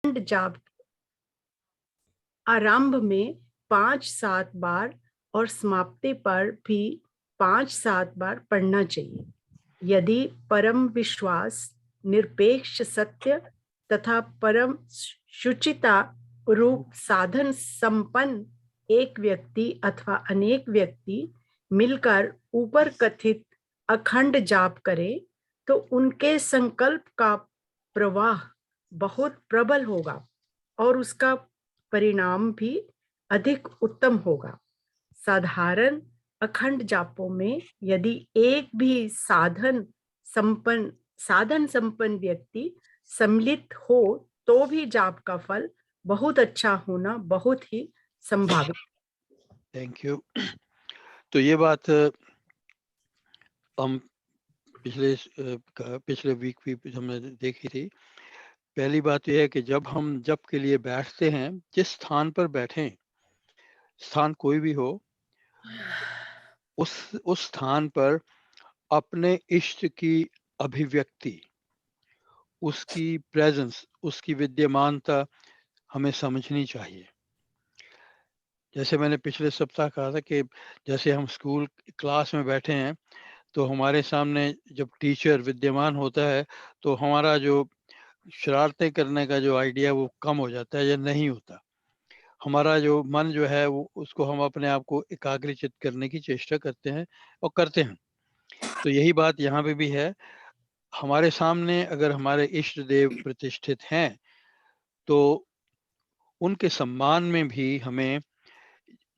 जाप आरंभ में 5-7 बार और समाप्ति पर भी 5-7 बार पढ़ना चाहिए। यदि परम विश्वास, निरपेक्ष सत्य तथा परम शुचिता रूप साधन संपन्न एक व्यक्ति अथवा अनेक व्यक्ति मिलकर ऊपर कथित अखंड जाप करें तो उनके संकल्प का प्रवाह बहुत प्रबल होगा और उसका परिणाम भी अधिक उत्तम होगा। साधारण अखंड जापों में यदि एक भी साधन संपन्न व्यक्ति सम्मिलित हो तो भी जाप का फल बहुत अच्छा होना बहुत ही संभावित। Thank you. तो ये बात हम पिछले वीक भी हमने देखी थी। पहली बात यह है कि जब हम जप के लिए बैठते हैं, जिस स्थान पर बैठें, स्थान कोई भी हो, उस स्थान पर अपने इष्ट की अभिव्यक्ति, उसकी प्रेजेंस, उसकी विद्यमानता हमें समझनी चाहिए। जैसे मैंने पिछले सप्ताह कहा था कि जैसे हम स्कूल क्लास में बैठे हैं तो हमारे सामने जब टीचर विद्यमान होता है तो हमारा जो शरारतें करने का जो आइडिया वो कम हो जाता है या नहीं होता। हमारा जो मन जो है वो उसको हम अपने आप को एकाग्रचित करने की चेष्टा करते हैं और करते हैं। तो यही बात यहाँ पे भी है। हमारे सामने अगर हमारे इष्ट देव प्रतिष्ठित हैं तो उनके सम्मान में भी हमें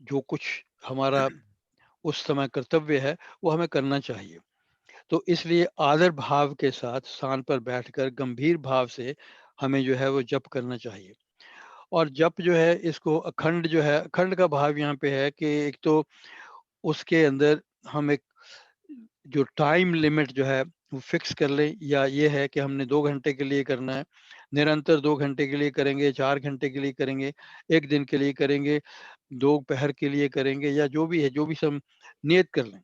जो कुछ हमारा उस समय कर्तव्य है वो हमें करना चाहिए। तो इसलिए आदर भाव के साथ स्थान पर बैठकर गंभीर भाव से हमें जो है वो जप करना चाहिए। और जप जो है इसको अखंड जो है, अखंड का भाव यहाँ पे है कि एक तो उसके अंदर हम एक जो टाइम लिमिट जो है वो फिक्स कर लें, या ये है कि हमने 2 घंटे के लिए करना है, निरंतर 2 घंटे के लिए करेंगे, 4 घंटे के लिए करेंगे, 1 दिन के लिए करेंगे, 2 पहर के लिए करेंगे, या जो भी है, जो भी सब नियत कर लें,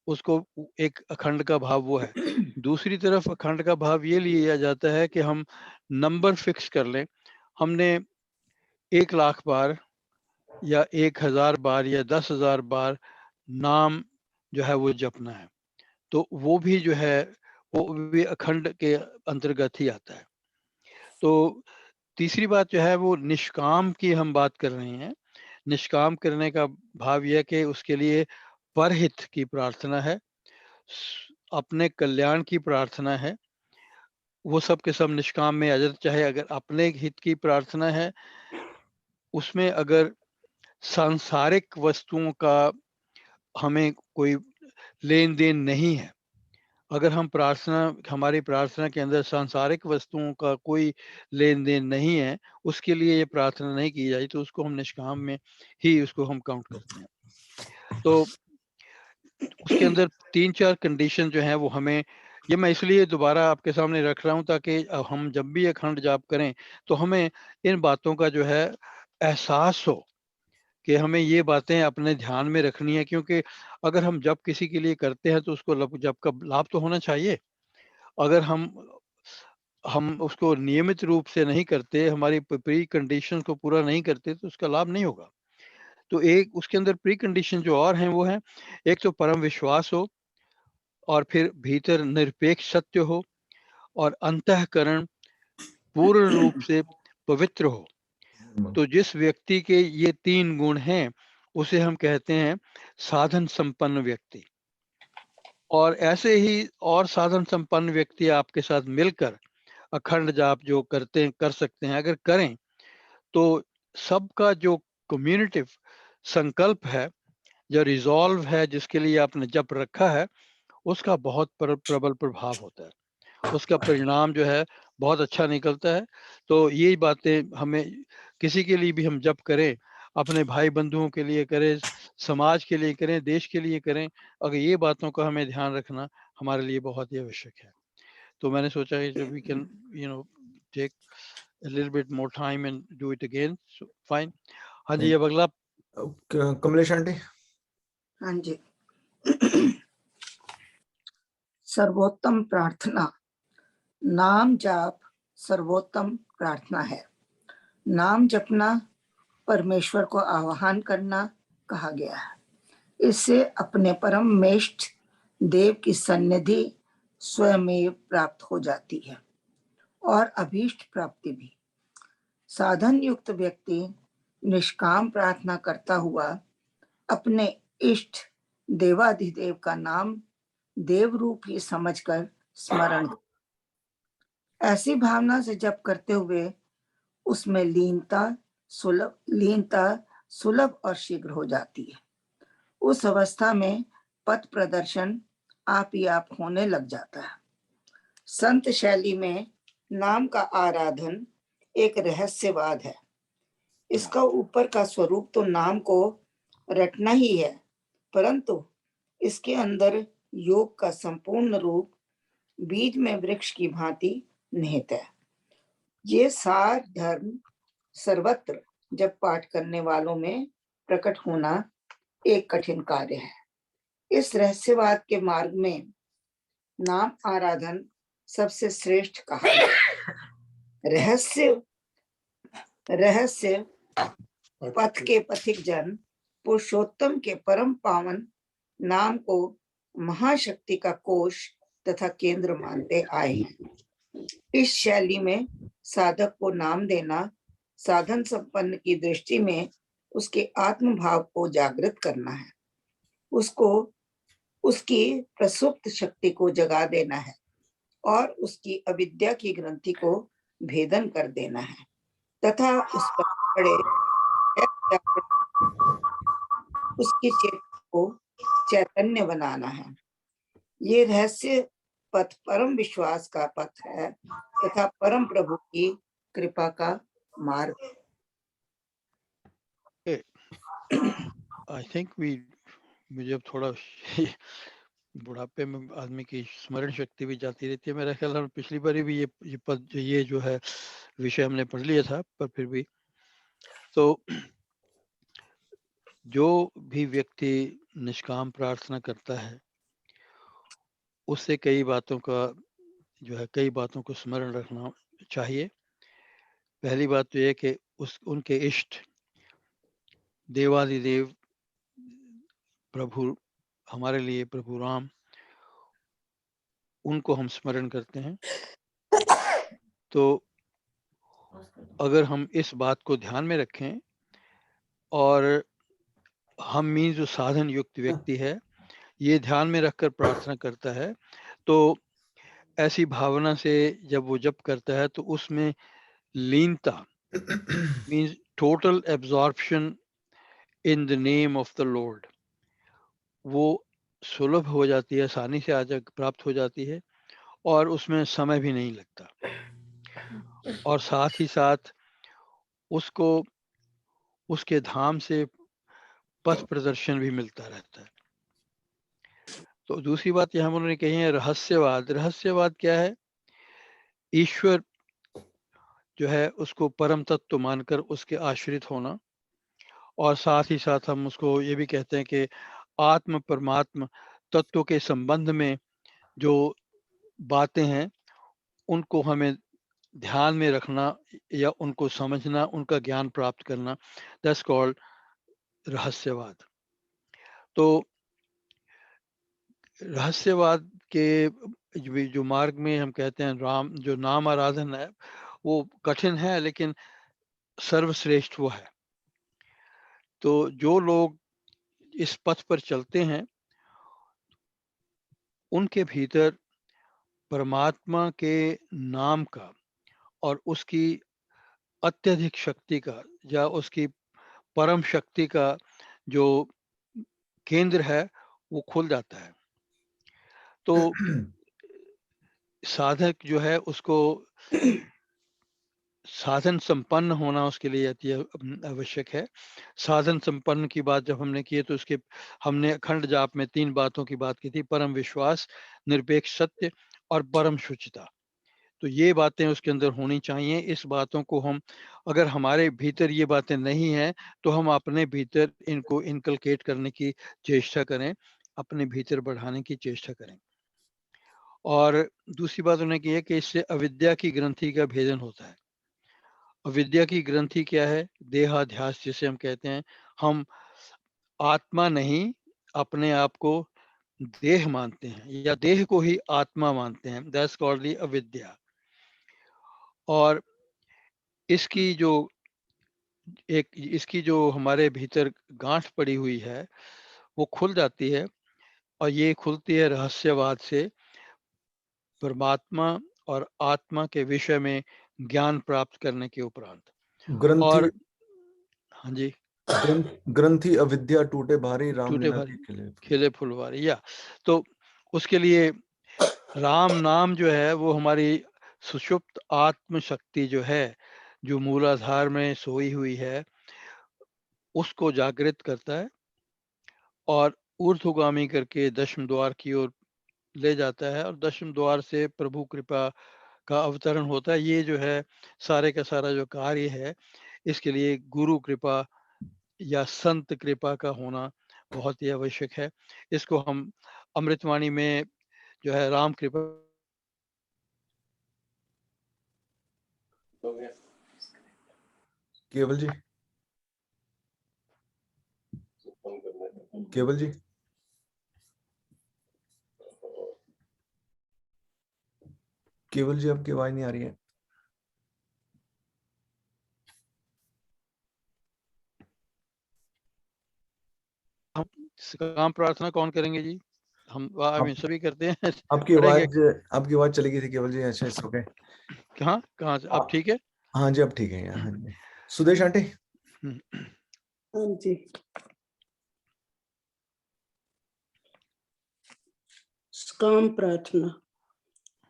उसको एक अखंड का भाव वो है। दूसरी तरफ अखंड का भाव ये लिया जाता है कि हम नंबर फिक्स कर लें। हमने 1 लाख बार या 1000 बार या 10,000 बार नाम जो है वो जपना है, तो वो भी जो है वो भी अखंड के अंतर्गत ही आता है। तो तीसरी बात जो है वो निष्काम की हम बात कर रहे हैं। निष्काम करने का भाव यह कि उसके लिए परहित की प्रार्थना है, अपने कल्याण की प्रार्थना है, वो सब के सब निष्काम में आ जाते। चाहे अगर अपने हित की प्रार्थना है, उसमें अगर सांसारिक वस्तुओं का हमें कोई लेन देन नहीं है, अगर हमारी प्रार्थना के अंदर सांसारिक वस्तुओं का कोई लेन देन नहीं है, उसके लिए ये प्रार्थना नहीं की जाए, तो उसको हम निष्काम में ही उसको हम काउंट करते हैं। तो उसके अंदर 3-4 कंडीशन जो हैं वो हमें, ये मैं इसलिए दोबारा आपके सामने रख रहा हूँ ताकि हम जब भी अखंड जाप करें तो हमें इन बातों का जो है एहसास हो कि हमें ये बातें अपने ध्यान में रखनी है। क्योंकि अगर हम जप किसी के लिए करते हैं तो उसको जप का लाभ तो होना चाहिए। अगर हम उसको नियमित रूप से नहीं करते, हमारी प्री कंडीशन को पूरा नहीं करते, तो उसका लाभ नहीं होगा। तो एक उसके अंदर प्री कंडीशन जो और हैं वो है, एक तो परम विश्वास हो, और फिर भीतर निरपेक्ष सत्य हो, और अंतःकरण पूर्ण रूप से पवित्र हो। तो जिस व्यक्ति के ये 3 गुण हैं उसे हम कहते हैं साधन संपन्न व्यक्ति। और ऐसे ही और साधन संपन्न व्यक्ति आपके साथ मिलकर अखंड जाप जो कर सकते हैं, अगर करें तो सबका जो कम्युनिटिव संकल्प है, जो रिजॉल्व है, जिसके लिए आपने जप रखा है, उसका बहुत प्रबल प्रभाव होता है, उसका परिणाम जो है बहुत अच्छा निकलता है। तो ये बातें हमें, किसी के लिए भी हम जप करें, अपने भाई बंधुओं के लिए करें, समाज के लिए करें, देश के लिए करें, अगर ये बातों का हमें ध्यान रखना हमारे लिए बहुत ही आवश्यक है। तो मैंने सोचा कि जब we can take a little bit more time and do it again, so fine। हाँ जी, अब अगला कमलेश आंटी। हाँ जी। सर्वोत्तम प्रार्थना। नाम जाप सर्वोत्तम प्रार्थना है। नाम जपना परमेश्वर को आह्वान करना कहा गया है। इससे अपने परमेष्ठ देव की सन्निधि स्वयं प्राप्त हो जाती है और अभीष्ट प्राप्ति भी। साधन युक्त व्यक्ति निष्काम प्रार्थना करता हुआ अपने इष्ट देवाधिदेव का नाम देव रूप ही समझकर स्मरण, ऐसी भावना से जप करते हुए उसमें लीनता सुलभ और शीघ्र हो जाती है। उस अवस्था में पथ प्रदर्शन आप ही आप होने लग जाता है। संत शैली में नाम का आराधन एक रहस्यवाद है। इसका ऊपर का स्वरूप तो नाम को रटना ही है, परंतु इसके अंदर योग का संपूर्ण रूप बीज में वृक्ष की भांति निहित है। ये सार धर्म सर्वत्र जब पाठ करने वालों में प्रकट होना एक कठिन कार्य है। इस रहस्यवाद के मार्ग में नाम आराधन सबसे श्रेष्ठ कहा गया। रहस्य पथ के पथिक जन पुरुषोत्तम के परम पावन नाम को महाशक्ति का कोश तथा केंद्र मानते आए हैं। इस शैली में साधक को नाम देना साधन संपन्न की दृष्टि में उसके आत्म भाव को जागृत करना है, उसको उसकी प्रसुप्त शक्ति को जगा देना है और उसकी अविद्या की ग्रंथि को भेदन कर देना है तथा उस पर पड़े उसकी चेतना को चैतन्य बनाना है। ये रहस्य पथ परम विश्वास का पथ है तथा परम प्रभु की कृपा का मार्ग। आई थिंक मुझे अब थोड़ा बुढ़ापे में आदमी की स्मरण शक्ति भी जाती रहती है। मेरा ख्याल है पिछली बारी भी ये जो है विषय हमने पढ़ लिया था, पर फिर भी तो जो भी व्यक्ति निष्काम प्रार्थना करता है उससे कई बातों को स्मरण रखना चाहिए। पहली बात तो यह कि उनके इष्ट देवादिदेव प्रभु, हमारे लिए प्रभु राम, उनको हम स्मरण करते हैं। तो अगर हम इस बात को ध्यान में रखें और हम में जो साधन युक्त व्यक्ति है ये ध्यान में रखकर प्रार्थना करता है, तो ऐसी भावना से जब वो जप करता है तो उसमें लीनता means total absorption in the name of the lord वो सुलभ हो जाती है, आसानी से आज प्राप्त हो जाती है और उसमें समय भी नहीं लगता। और साथ ही साथ उसको उसके धाम से पथ प्रदर्शन भी मिलता रहता है। तो दूसरी बात यहाँ उन्होंने कही है रहस्यवाद। रहस्यवाद क्या है? ईश्वर जो है उसको परम तत्व मानकर उसके आश्रित होना, और साथ ही साथ हम उसको ये भी कहते हैं कि आत्म परमात्म तत्व के संबंध में जो बातें हैं उनको हमें ध्यान में रखना या उनको समझना, उनका ज्ञान प्राप्त करना, दैट्स कॉल्ड रहस्यवाद। तो रहस्यवाद के जो मार्ग में हम कहते हैं राम जो नाम आराधन है वो कठिन है लेकिन सर्वश्रेष्ठ वो है। तो जो लोग इस पथ पर चलते हैं उनके भीतर परमात्मा के नाम का और उसकी अत्यधिक शक्ति का या उसकी परम शक्ति का जो केंद्र है वो खुल जाता है। तो साधक जो है उसको साधन संपन्न होना उसके लिए अति आवश्यक है। साधन संपन्न की बात जब हमने की तो उसके हमने अखंड जाप में 3 बातों की बात की थी, परम विश्वास, निरपेक्ष सत्य और परम शुचिता। तो ये बातें उसके अंदर होनी चाहिए। इस बातों को हम अगर हमारे भीतर ये बातें नहीं हैं तो हम अपने भीतर इनको इनकलकेट करने की चेष्टा करें, अपने भीतर बढ़ाने की चेष्टा करें। और दूसरी बात उन्होंने की है कि इससे अविद्या की ग्रंथि का भेदन होता है। अविद्या की ग्रंथि क्या है? देहाध्यास जिसे हम कहते हैं। हम आत्मा नहीं, अपने आप को देह मानते हैं या देह को ही आत्मा मानते हैं। दैट्स कॉल्ड द अविद्या। और इसकी जो हमारे भीतर गांठ पड़ी हुई है वो खुल जाती है, और ये खुलती है रहस्यवाद से, परमात्मा और आत्मा के विषय में ज्ञान प्राप्त करने के उपरांत। ग्रंथि और हाँ जी, ग्रंथि अविद्या टूटे भारी राम टूटे लीला भरे के खिले। खिले फुलवारी। या तो उसके लिए राम नाम जो है वो हमारी सुषुप्त आत्म शक्ति जो है, जो मूलाधार में सोई हुई है, उसको जागृत करता है और ऊर्ध्वगामी करके दशम द्वार की ओर ले जाता है, और दशम द्वार से प्रभु कृपा का अवतरण होता है। ये जो है सारे का सारा जो कार्य है, इसके लिए गुरु कृपा या संत कृपा का होना बहुत ही आवश्यक है। इसको हम अमृतवाणी में जो है राम कृपा केवल जी, केवल जी, केवल जी आपकी आवाज नहीं आ रही है। हम काम प्रार्थना कौन करेंगे जी? हम सभी करते हैं। आपकी पढ़ेंगे आवाज चली गई थी केवल जी। अच्छा, इट्स ओके। कहाँ से? अब ठीक है? हाँ जी, अब ठीक है। हाँ जी, सुदेश आंटी। हाँ जी। काम प्रार्थना।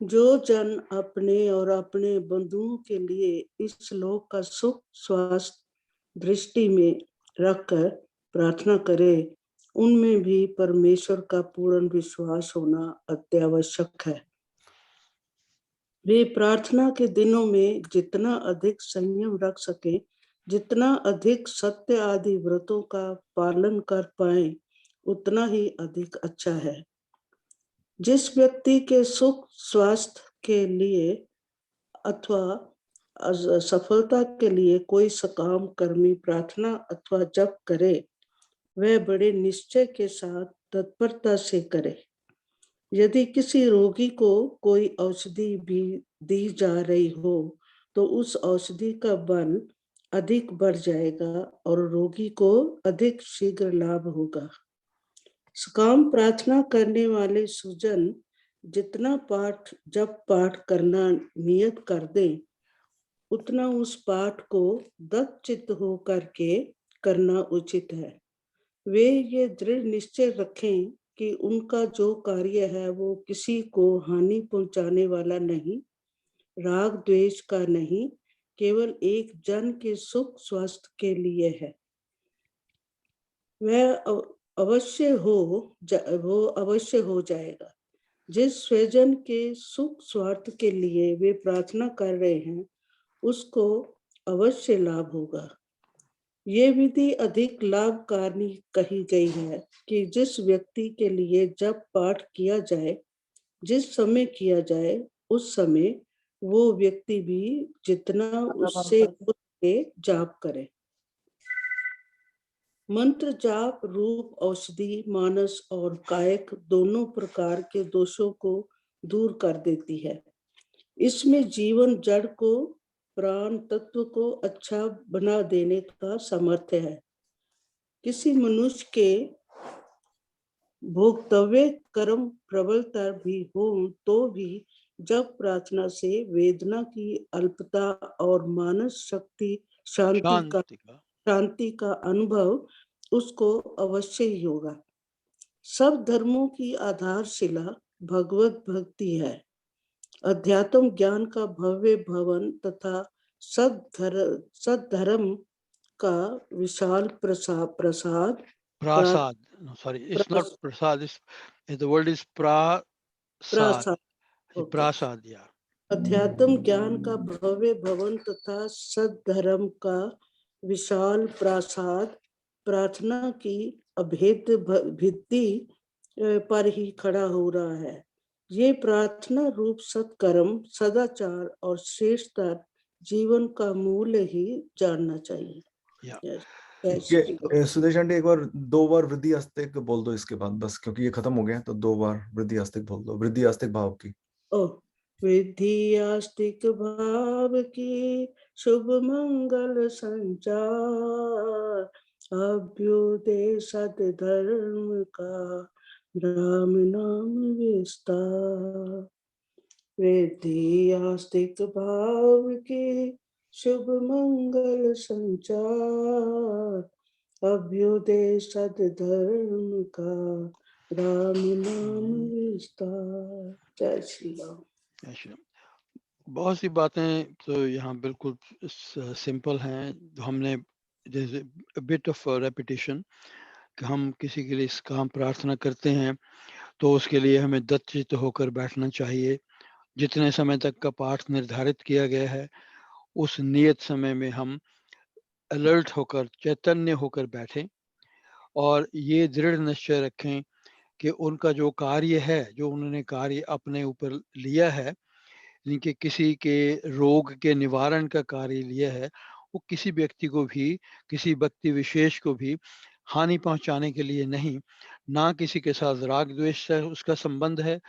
जो जन अपने और अपने बंधुओं के लिए इस लोक का सुख स्वास्थ्य दृष्टि में रखकर प्रार्थना करे, उनमें भी परमेश्वर का पूर्ण विश्वास होना अत्यावश्यक है। वे प्रार्थना के दिनों में जितना अधिक संयम रख सके, जितना अधिक सत्य आदि व्रतों का पालन कर पाए, उतना ही अधिक अच्छा है। जिस व्यक्ति के सुख स्वास्थ्य के लिए अथवा सफलता के लिए कोई सकाम कर्मी प्रार्थना अथवा जप करे, वह बड़े निश्चय के साथ तत्परता से करे। यदि किसी रोगी को कोई औषधि भी दी जा रही हो, तो उस औषधि का बल अधिक बढ़ जाएगा और रोगी को अधिक शीघ्र लाभ होगा। सकाम प्रार्थना करने वाले सुजन जितना पाठ करना नियत कर दे, उतना उस पाठ को दत्तचित्त हो करके करना उचित है। वे ये दृढ़ निश्चय रखें कि उनका जो कार्य है वो किसी को हानि पहुंचाने वाला नहीं, राग द्वेष का नहीं, केवल एक जन के सुख स्वास्थ्य के लिए है। वो अवश्य हो जाएगा। जिस स्वजन के सुख स्वार्थ के लिए वे प्रार्थना कर रहे हैं, उसको अवश्य लाभ होगा। ये विधि अधिक लाभकारी कही गई है कि जिस व्यक्ति के लिए जब पाठ किया जाए, जिस समय किया जाए, उस समय वो व्यक्ति भी जितना उससे जाप करे। मंत्र जाप रूप औषधि मानस और कायक दोनों प्रकार के दोषों को दूर कर देती है। इसमें जीवन जड़ को, प्राण तत्व को अच्छा बना देने का सामर्थ्य है। किसी मनुष्य के भोक्तव्य कर्म प्रबलता भी हो तो भी जब प्रार्थना से वेदना की अल्पता और मानस शक्ति शांति का अनुभव उसको अवश्य ही होगा। सब धर्मों की आधारशिला भगवत भक्ति है। अध्यात्म ज्ञान का भव्य भवन तथा सद्धर्म का विशाल प्रसाद Sorry, it's not prasad, the word is prasad. Prasad, yeah. अध्यात्म ज्ञान का भव्य भवन तथा सद्धर्म का विशाल प्रसाद प्रार्थना की अभेद्य भित्ति पर ही खड़ा हो रहा है। ये प्रार्थना रूप सत्कर्म, सदाचार और श्रेष्ठता जीवन का मूल्य ही जानना चाहिए। Yeah. Yes. Yes. Sudesh aunty एक बार 2 बार वृद्धि आस्तिक बोल दो इसके बाद, बस क्योंकि ये खत्म हो गया, तो 2 बार वृद्धि आस्तिक बोल दो, वृद्धि आस्तिक भाव की। ओ विधि आस्तिक भाव की शुभ मंगल संचार, अभ्युदय सद्धर्म का राम नाम विस्तार। वृद्धि आस्तिक भाव की शुभ मंगल संचार, अभ्युदय सद्धर्म का राम नाम विस्तार। जय श्री राम। जय श्री राम। बहुत सी बातें तो यहाँ बिल्कुल सिंपल हैं। हमने जैसे बिट ऑफ रेपिटेशन कि हम किसी के लिए इस काम प्रार्थना करते हैं तो उसके लिए हमें दत्तचित्त होकर बैठना चाहिए। जितने समय तक का पाठ निर्धारित किया गया है उस नियत समय में हम अलर्ट होकर चैतन्य होकर बैठें और ये दृढ़ निश्चय रखें कि उनका जो कार्य है, जो उन्होंने कार्य अपने ऊपर लिया है, जिनके किसी के रोग के निवारण का कार्य लिया है, वो किसी व्यक्ति को भी, किसी व्यक्ति विशेष को भी हानि पहुंचाने के लिए नहीं, ना किसी के साथ राग द्वेष से उसका संबंध है,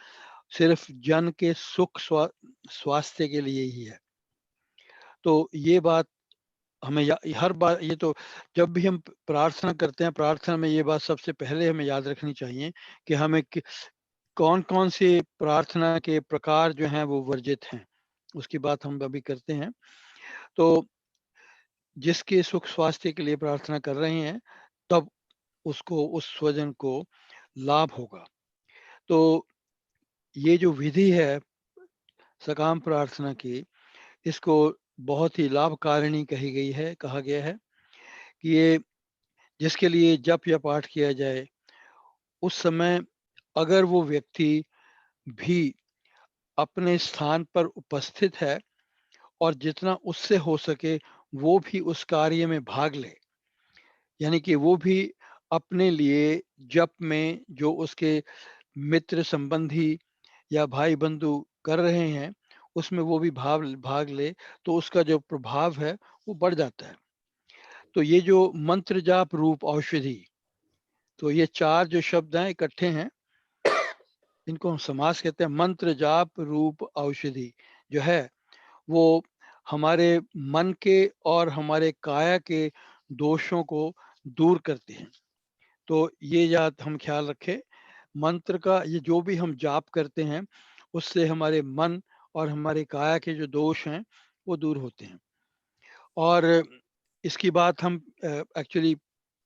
सिर्फ जन के सुख स्वास्थ्य के लिए ही है। तो ये बात हमें हर बार, ये तो जब भी हम प्रार्थना करते हैं, प्रार्थना में ये बात सबसे पहले हमें याद रखनी चाहिए कि हमें कौन कौन से प्रार्थना के प्रकार जो हैं वो वर्जित हैं, उसकी बात हम अभी करते हैं। तो जिसके सुख स्वास्थ्य के लिए प्रार्थना कर रहे हैं तब उसको, उस स्वजन को लाभ होगा। तो ये जो विधि है सकाम प्रार्थना की, इसको बहुत ही लाभकारिणी कही गई है, कहा गया है कि ये जिसके लिए जप या पाठ किया जाए उस समय अगर वो व्यक्ति भी अपने स्थान पर उपस्थित है और जितना उससे हो सके वो भी उस कार्य में भाग ले, यानी कि वो भी अपने लिए जप में जो उसके मित्र संबंधी या भाई बंधु कर रहे हैं उसमें वो भी भाग ले, तो उसका जो प्रभाव है वो बढ़ जाता है। तो ये जो मंत्र जाप रूप औषधि, तो ये 4 जो शब्द हैं इकट्ठे हैं, इनको हम समास कहते हैं। मंत्र जाप रूप औषधि जो है वो हमारे मन के और हमारे काया के दोषों को दूर करते हैं। तो ये याद हम ख्याल रखें, मंत्र का ये जो भी हम जाप करते हैं उससे हमारे मन और हमारे काया के जो दोष हैं वो दूर होते हैं। और इसकी बात हम एक्चुअली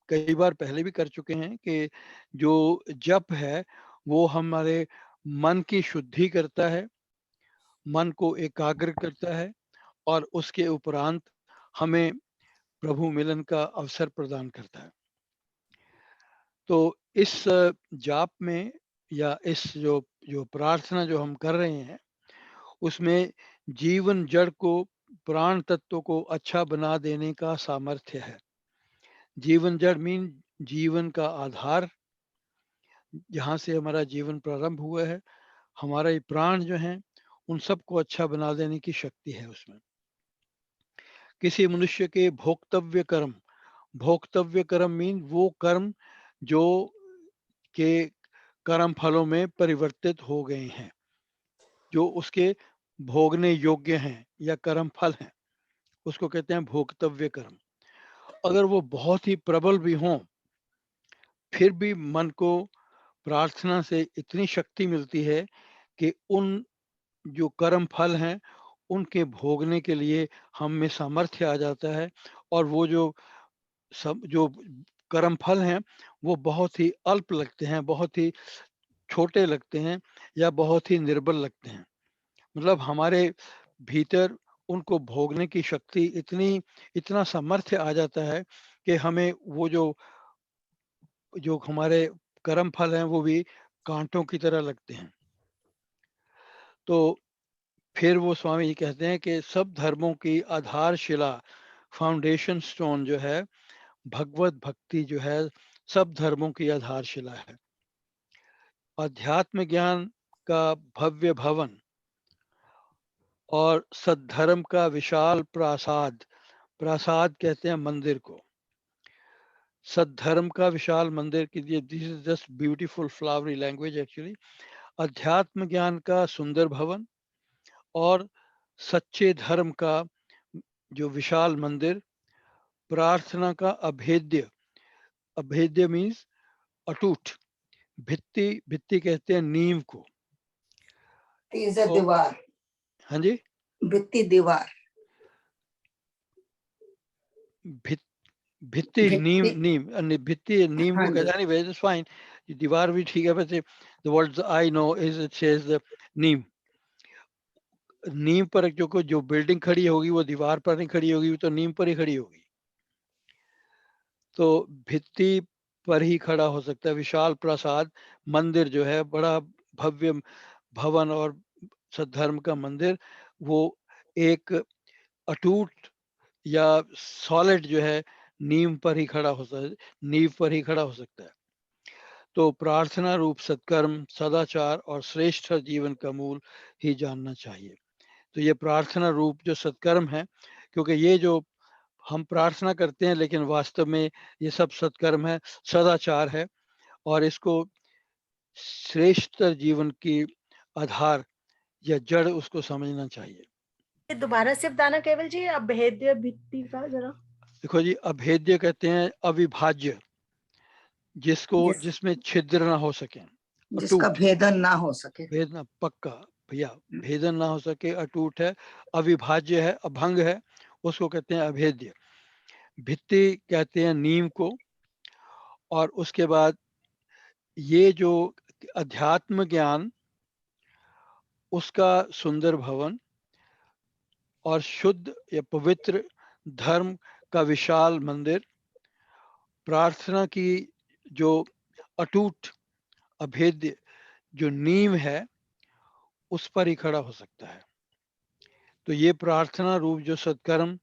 कई बार पहले भी कर चुके हैं कि जो जप है वो हमारे मन की शुद्धि करता है, मन को एकाग्र करता है और उसके उपरांत हमें प्रभु मिलन का अवसर प्रदान करता है। तो इस जाप में या इस जो प्रार्थना जो हम कर रहे हैं उसमें जीवन जड़ को, प्राण तत्व को अच्छा बना देने का सामर्थ्य है। जीवन जड़ मीन जीवन का आधार, जहाँ से हमारा जीवन प्रारंभ हुआ है, हमारा ये प्राण जो है उन सबको अच्छा बना देने की शक्ति है उसमें। किसी मनुष्य के भोक्तव्य कर्म मीन वो कर्म जो के कर्म फलों में परिवर्तित हो गए हैं, जो उसके भोगने योग्य हैं या कर्म फल हैं, उसको कहते हैं भोक्तव्य कर्म। अगर वो बहुत ही प्रबल भी हों फिर भी मन को प्रार्थना से इतनी शक्ति मिलती है कि उन जो कर्म फल हैं उनके भोगने के लिए हम में सामर्थ्य आ जाता है और वो जो कर्म फल हैं वो बहुत ही अल्प लगते हैं, बहुत ही छोटे लगते हैं या बहुत ही निर्बल लगते हैं। मतलब हमारे भीतर उनको भोगने की शक्ति इतना सामर्थ्य आ जाता है कि हमें वो जो हमारे कर्म फल हैं वो भी कांटों की तरह लगते हैं। तो फिर वो स्वामी जी कहते हैं कि सब धर्मों की आधारशिला, फाउंडेशन स्टोन जो है भगवत भक्ति जो है सब धर्मों की आधारशिला है। अध्यात्म ज्ञान का भव्य भवन और सद्धर्म का विशाल प्रासाद, प्रासाद कहते हैं मंदिर को, सद्धर्म का विशाल मंदिर के लिए, this is just beautiful flowery language actually. अध्यात्म ज्ञान का सुंदर भवन और सच्चे धर्म का जो विशाल मंदिर, प्रार्थना का अभेद्य, अभेद्य मीन्स अटूट, भित्ति, भित्ति कहते हैं नींव को। is a तो दीवार, हाँ जी, भित्ति दीवार, भित्ति नींव, भित्ति, नींव भित्ति नींव हाँ को जी, कहते हैं। एनीवे इट्स फाइन, दीवार भी ठीक है, वैसे the words I know is it says the नींव। नींव पर जो बिल्डिंग खड़ी होगी वो दीवार पर नहीं खड़ी होगी, वो तो नींव पर ही खड़ी होगी। तो भित्ति पर ही खड़ा हो सकता है। विशाल प्रसाद मंदिर जो है, बड़ा भव्य भवन और सद्धर्म का मंदिर, वो एक अटूट या सॉलिड जो है नींव पर ही खड़ा हो सकता है, नींव पर ही खड़ा हो सकता है। तो प्रार्थना रूप सत्कर्म, सदाचार और श्रेष्ठ जीवन का मूल ही जानना चाहिए। तो ये प्रार्थना रूप जो सत्कर्म है, क्योंकि ये जो हम प्रार्थना करते हैं लेकिन वास्तव में ये सब सत्कर्म है, सदाचार है, और इसको श्रेष्ठ जीवन की आधार या जड़ उसको समझना चाहिए। दोबारा से बताना केवल जी, अभेद्य भित्ति का जरा। देखो जी, अभेद्य कहते हैं अविभाज्य, जिसको जिसमें छिद्र ना हो सके, जिसका अटूट, भेदन ना हो सके, भेदना पक्का भैया, भेदन ना हो सके, अटूट है, अविभाज्य है, अभंग है, उसको कहते हैं अभेद्य। भित्ति कहते हैं नींव को। और उसके बाद ये जो अध्यात्म ज्ञान, उसका सुंदर भवन और शुद्ध या पवित्र धर्म का विशाल मंदिर, प्रार्थना की जो अटूट अभेद्य जो नींव है, उस पर ही खड़ा हो सकता है। तो ये प्रार्थना रूप जो सत्कर्म,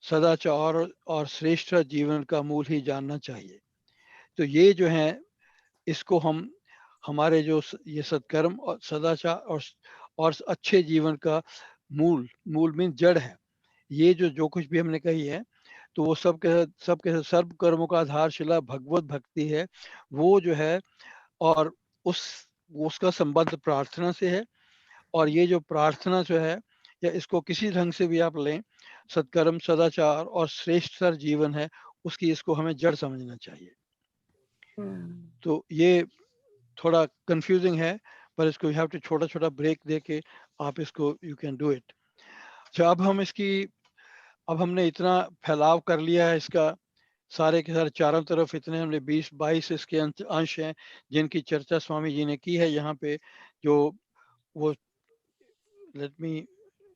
सदाचार और श्रेष्ठ जीवन का मूल ही जानना चाहिए। तो ये जो है, इसको हम हमारे जो ये सत्कर्म और सदाचार और अच्छे जीवन का मूल, मूल मीन जड़ है। ये जो कुछ भी हमने कही है, तो वो सब के सर्व कर्मों का आधारशिला भगवत भक्ति है, वो जो है, और उसका संबंध प्रार्थना से है। और ये जो प्रार्थना जो है, या इसको किसी ढंग से भी आप लें, सत्कर्म, सदाचार और श्रेष्ठ जीवन है, उसकी इसको हमें जड़ समझना चाहिए। तो ये थोड़ा कंफ्यूजिंग है, पर इसको यू हैव टू छोटा छोटा ब्रेक दे के आप इसको यू कैन डू इट। अच्छा, अब हमने इतना फैलाव कर लिया है इसका, सारे के सारे चारों तरफ इतने हमने 20-22 इसके अंश हैं जिनकी चर्चा स्वामी जी ने की है यहाँ पे। जो वो let me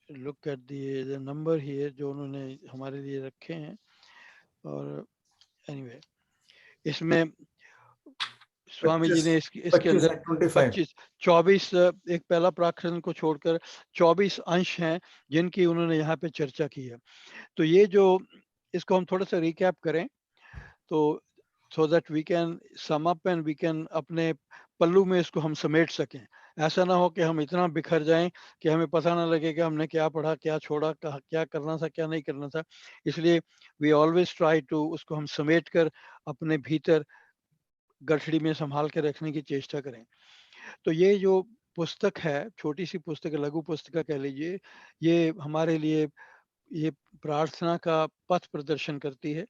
look at the number here जो उन्होंने हमारे लिए रखे हैं। और एनीवे इसमें स्वामी जी ने इसके अंदर 24 एक पहला प्राक्षण को छोड़कर 24 अंश हैं जिनकी उन्होंने यहाँ पे चर्चा की है। तो ये जो इसको हम थोड़ा सा रिकैप करें, तो so that we can sum up and we can अपने पल्लू में इसको हम समेट सकें। ऐसा ना हो कि हम इतना बिखर जाएं कि हमें पता ना लगे कि हमने क्या पढ़ा, क्या छोड़ा, क्या करना था, क्या नहीं करना था। इसलिए वी ऑलवेज ट्राई टू उसको हम समेट कर अपने भीतर गठड़ी में संभाल के रखने की चेष्टा करें। तो ये जो पुस्तक है, छोटी सी पुस्तक, लघु पुस्तक कह लीजिए, ये हमारे लिए ये प्रार्थना का पथ प्रदर्शन करती है।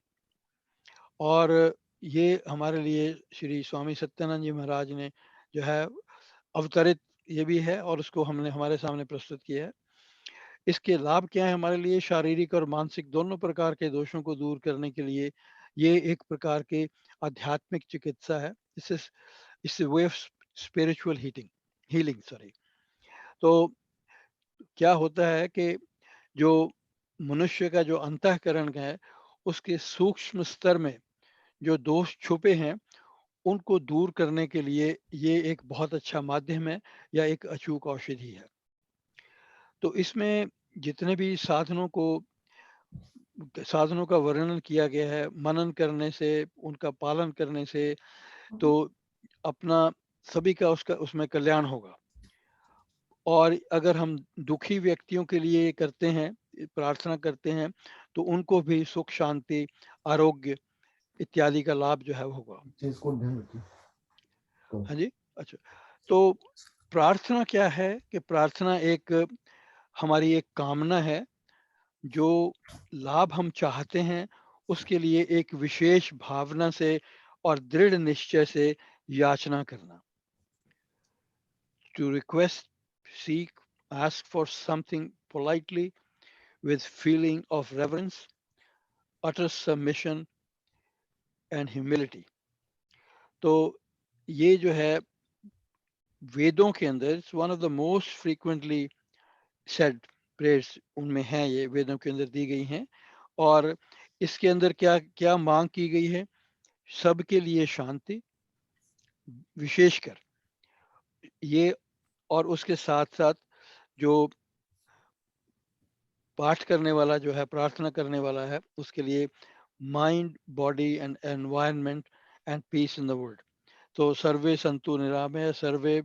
और ये हमारे लिए श्री स्वामी सत्यानंद जी महाराज ने जो है अवतरित ये भी है, और उसको हमने हमारे सामने प्रस्तुत किया है। इसके लाभ क्या है हमारे लिए? शारीरिक और मानसिक दोनों प्रकार के दोषों को दूर करने के लिए ये एक प्रकार के आध्यात्मिक चिकित्सा है। इससे way of spiritual healing sorry. तो क्या होता है कि जो मनुष्य का जो अंतःकरण है, उसके सूक्ष्म स्तर में जो दोष छुपे हैं, उनको दूर करने के लिए ये एक बहुत अच्छा माध्यम है या एक अचूक औषधि है। तो इसमें जितने भी साधनों का वर्णन किया गया है, मनन करने से, उनका पालन करने से, तो अपना सभी का उसमें कल्याण होगा। और अगर हम दुखी व्यक्तियों के लिए करते हैं, प्रार्थना करते हैं, तो उनको भी सुख, शांति, आरोग्य इत्यादि का लाभ जो है वो होगा। इसको ध्यान रखिए। हाँ जी, अच्छा। तो प्रार्थना क्या है कि प्रार्थना एक हमारी एक कामना है, जो लाभ हम चाहते हैं उसके लिए एक विशेष भावना से और दृढ़ निश्चय से याचना करना। To request, seek, ask for something politely with feeling of reverence, utter submission and humility. तो ये जो है वेदों के अंदर one of the most frequently said prayers उनमें हैं, ये वेदों के अंदर दी गई हैं। और इसके अंदर क्या क्या मांग की गई है? सबके लिए शांति, विशेषकर ये, और उसके साथ साथ जो पाठ करने वाला जो है, प्रार्थना करने वाला है, उसके लिए mind, body and environment and peace in the world. तो सर्वे संतु निरामय, सर्वे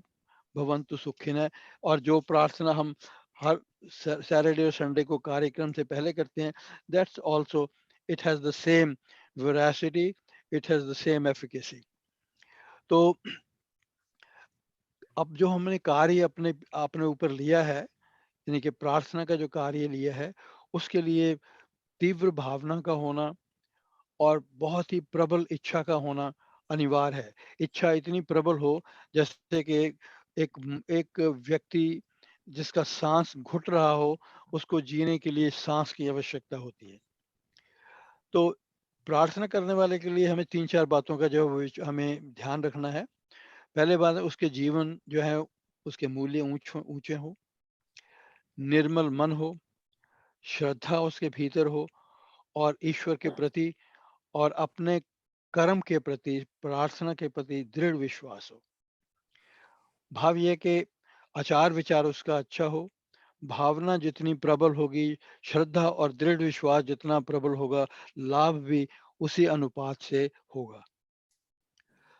भवंतु सुखिनः। और जो प्रार्थना हम हर सैटरडे और संडे को कार्यक्रम से पहले करते हैं, that's also, it has the same veracity, it has the same efficacy. तो अब जो हमने कार्य अपने अपने ऊपर लिया है, यानी कि प्रार्थना का जो कार्य लिया है, उसके लिए तीव्र भावना का होना और बहुत ही प्रबल इच्छा का होना अनिवार्य है। इच्छा इतनी प्रबल हो जैसे कि एक व्यक्ति जिसका सांस घुट रहा हो, उसको जीने के लिए सांस की आवश्यकता होती है। तो प्रार्थना करने वाले के लिए हमें 3-4 बातों का जो हमें ध्यान रखना है। पहले बात है, उसके जीवन जो है उसके मूल्य ऊंचे हो, निर्मल मन हो, श्रद्धा उसके भीतर हो, और ईश्वर के प्रति और अपने कर्म के प्रति, प्रार्थना के प्रति दृढ़ विश्वास हो। भाव यह कि आचार विचार उसका अच्छा हो। भावना जितनी प्रबल होगी, श्रद्धा और दृढ़ विश्वास जितना प्रबल होगा, लाभ भी उसी अनुपात से होगा।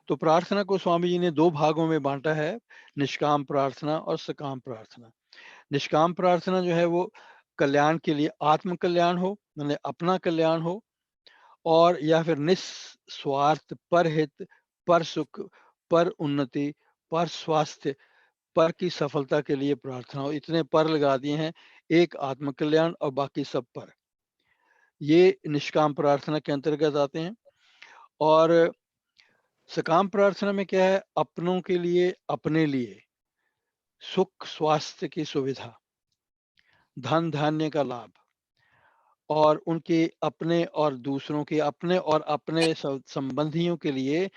तो प्रार्थना को स्वामी जी ने 2 भागों में बांटा है, निष्काम प्रार्थना और सकाम प्रार्थना। निष्काम प्रार्थना जो है वो कल्याण के लिए, आत्म कल्याण हो, मतलब अपना कल्याण हो, और या फिर निस्वार्थ, परहित, पर सुख, पर उन्नति, पर स्वास्थ्य, पर की सफलता के लिए प्रार्थना हो। इतने पर लगा दिए हैं, एक आत्म कल्याण और बाकी सब पर। ये निष्काम प्रार्थना के अंतर्गत आते हैं। और सकाम प्रार्थना में क्या है? अपनों के लिए, अपने लिए सुख, स्वास्थ्य की सुविधा, धन धान्य का लाभ, और उनके अपने और दूसरों के, अपने और अपने संबंधियों के लिए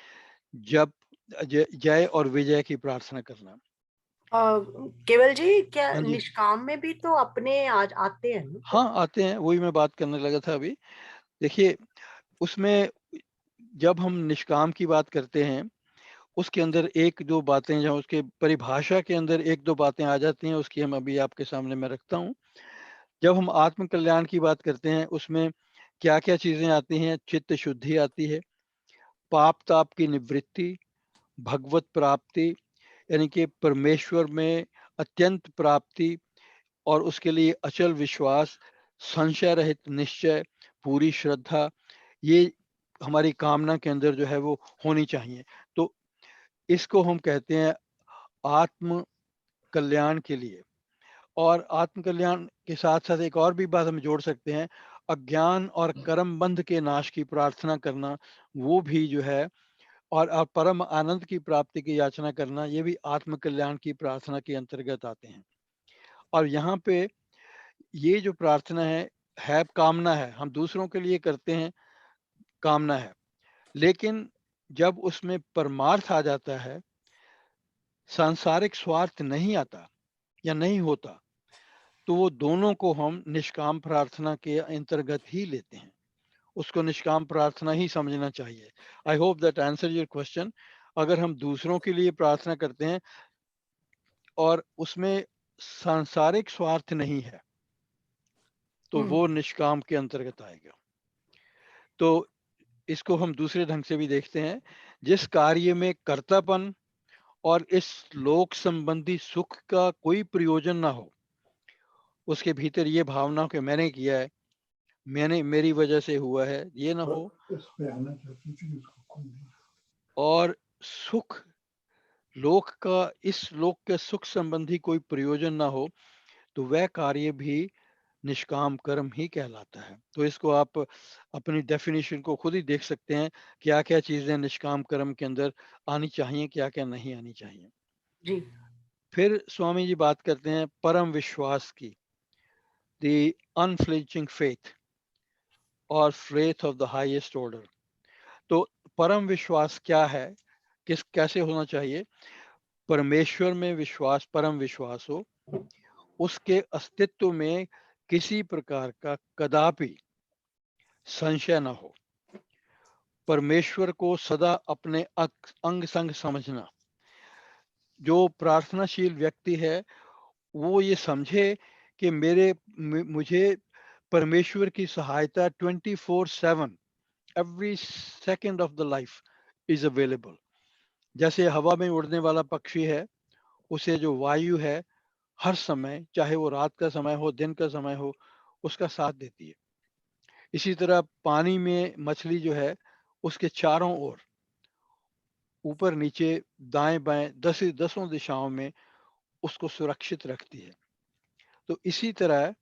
जब जय और विजय की प्रार्थना करना। केवल जी, क्या हाँ जी, निष्काम में भी तो अपने आज आते हैं ना? हाँ आते हैं, वही मैं बात करने लगा था अभी। देखिए, उसमें जब हम निष्काम की बात करते हैं, उसके अंदर 1-2 बातें, जहाँ उसके परिभाषा के अंदर 1-2 बातें आ जाती हैं, उसकी हम अभी आपके सामने मैं रखता हूँ। जब हम आत्म कल्याण की बात करते हैं, उसमें क्या क्या चीजें आती हैं? चित्त शुद्धि आती है, पाप ताप की निवृत्ति, भगवत प्राप्ति, यानी कि परमेश्वर में अत्यंत प्राप्ति, और उसके लिए अचल विश्वास, संशय रहित निश्चय, पूरी श्रद्धा, ये हमारी कामना के अंदर जो है वो होनी चाहिए। तो इसको हम कहते हैं आत्म कल्याण के लिए। और आत्म कल्याण के साथ साथ एक और भी बात हम जोड़ सकते हैं, अज्ञान और कर्म बंध के नाश की प्रार्थना करना, वो भी जो है, और परम आनंद की प्राप्ति की याचना करना, ये भी आत्म कल्याण की प्रार्थना के अंतर्गत आते हैं। और यहाँ पे ये जो प्रार्थना है कामना है, हम दूसरों के लिए करते हैं, कामना है। लेकिन जब उसमें परमार्थ आ जाता है, सांसारिक स्वार्थ नहीं आता या नहीं होता, तो वो दोनों को हम निष्काम प्रार्थना के अंतर्गत ही लेते हैं। उसको निष्काम प्रार्थना ही समझना चाहिए। I hope that answer your question. अगर हम दूसरों के लिए प्रार्थना करते हैं और उसमें सांसारिक स्वार्थ नहीं है, तो वो निष्काम के अंतर्गत आएगा। तो इसको हम दूसरे ढंग से भी देखते हैं, जिस कार्य में कर्तापन और इस लोक संबंधी सुख का कोई प्रयोजन ना हो, उसके भीतर ये भावना कि मैंने किया है, मैंने, मेरी वजह से हुआ है, ये ना हो, और सुख लोक का, इस लोक के सुख संबंधी कोई प्रयोजन ना हो, तो वह कार्य भी निष्काम कर्म ही कहलाता है। तो इसको आप अपनी डेफिनेशन को खुद ही देख सकते हैं, क्या क्या चीजें निष्काम कर्म के अंदर आनी चाहिए, क्या क्या नहीं आनी चाहिए। जी। फिर स्वामी जी बात करते हैं परम विश्वास की, द अनफ्लिंचिंग फेथ और faith of the highest order. तो परम विश्वास क्या है, कैसे होना चाहिए? परमेश्वर में विश्वास, परम विश्वास हो, उसके अस्तित्व में किसी प्रकार का कदापि संशय न हो, परमेश्वर को सदा अपने अंग संग समझना। जो प्रार्थनाशील व्यक्ति है वो ये समझे कि मुझे परमेश्वर की सहायता 24/7 every second of the life is available. जैसे हवा में उड़ने वाला पक्षी है, उसे जो वायु है हर समय, चाहे वो रात का समय हो, दिन का समय हो, उसका साथ देती है। इसी तरह पानी में मछली जो है, उसके चारों ओर, ऊपर नीचे दाएं बाएं दसों दिशाओं में उसको सुरक्षित रखती है। तो इसी तरह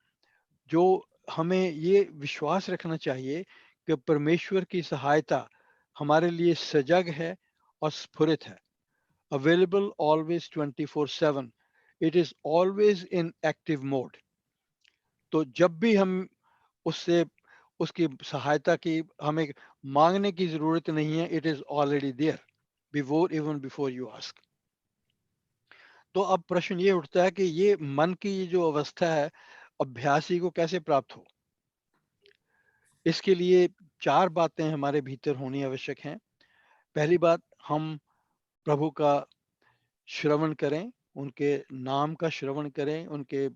जो हमें ये विश्वास रखना चाहिए कि परमेश्वर की सहायता हमारे लिए सजग है और स्फुरित है, available always 24/7, it is always in active mode. तो जब भी हम उससे, उसकी सहायता की हमें मांगने की जरूरत नहीं है, it is already there before you ask. तो अब प्रश्न ये उठता है कि ये मन की ये जो अवस्था है, अभ्यासी को कैसे प्राप्त हो? इसके लिए 4 बातें हमारे भीतर होनी आवश्यक हैं। पहली बात, हम प्रभु का श्रवण करें, उनके नाम का श्रवण करें, उनके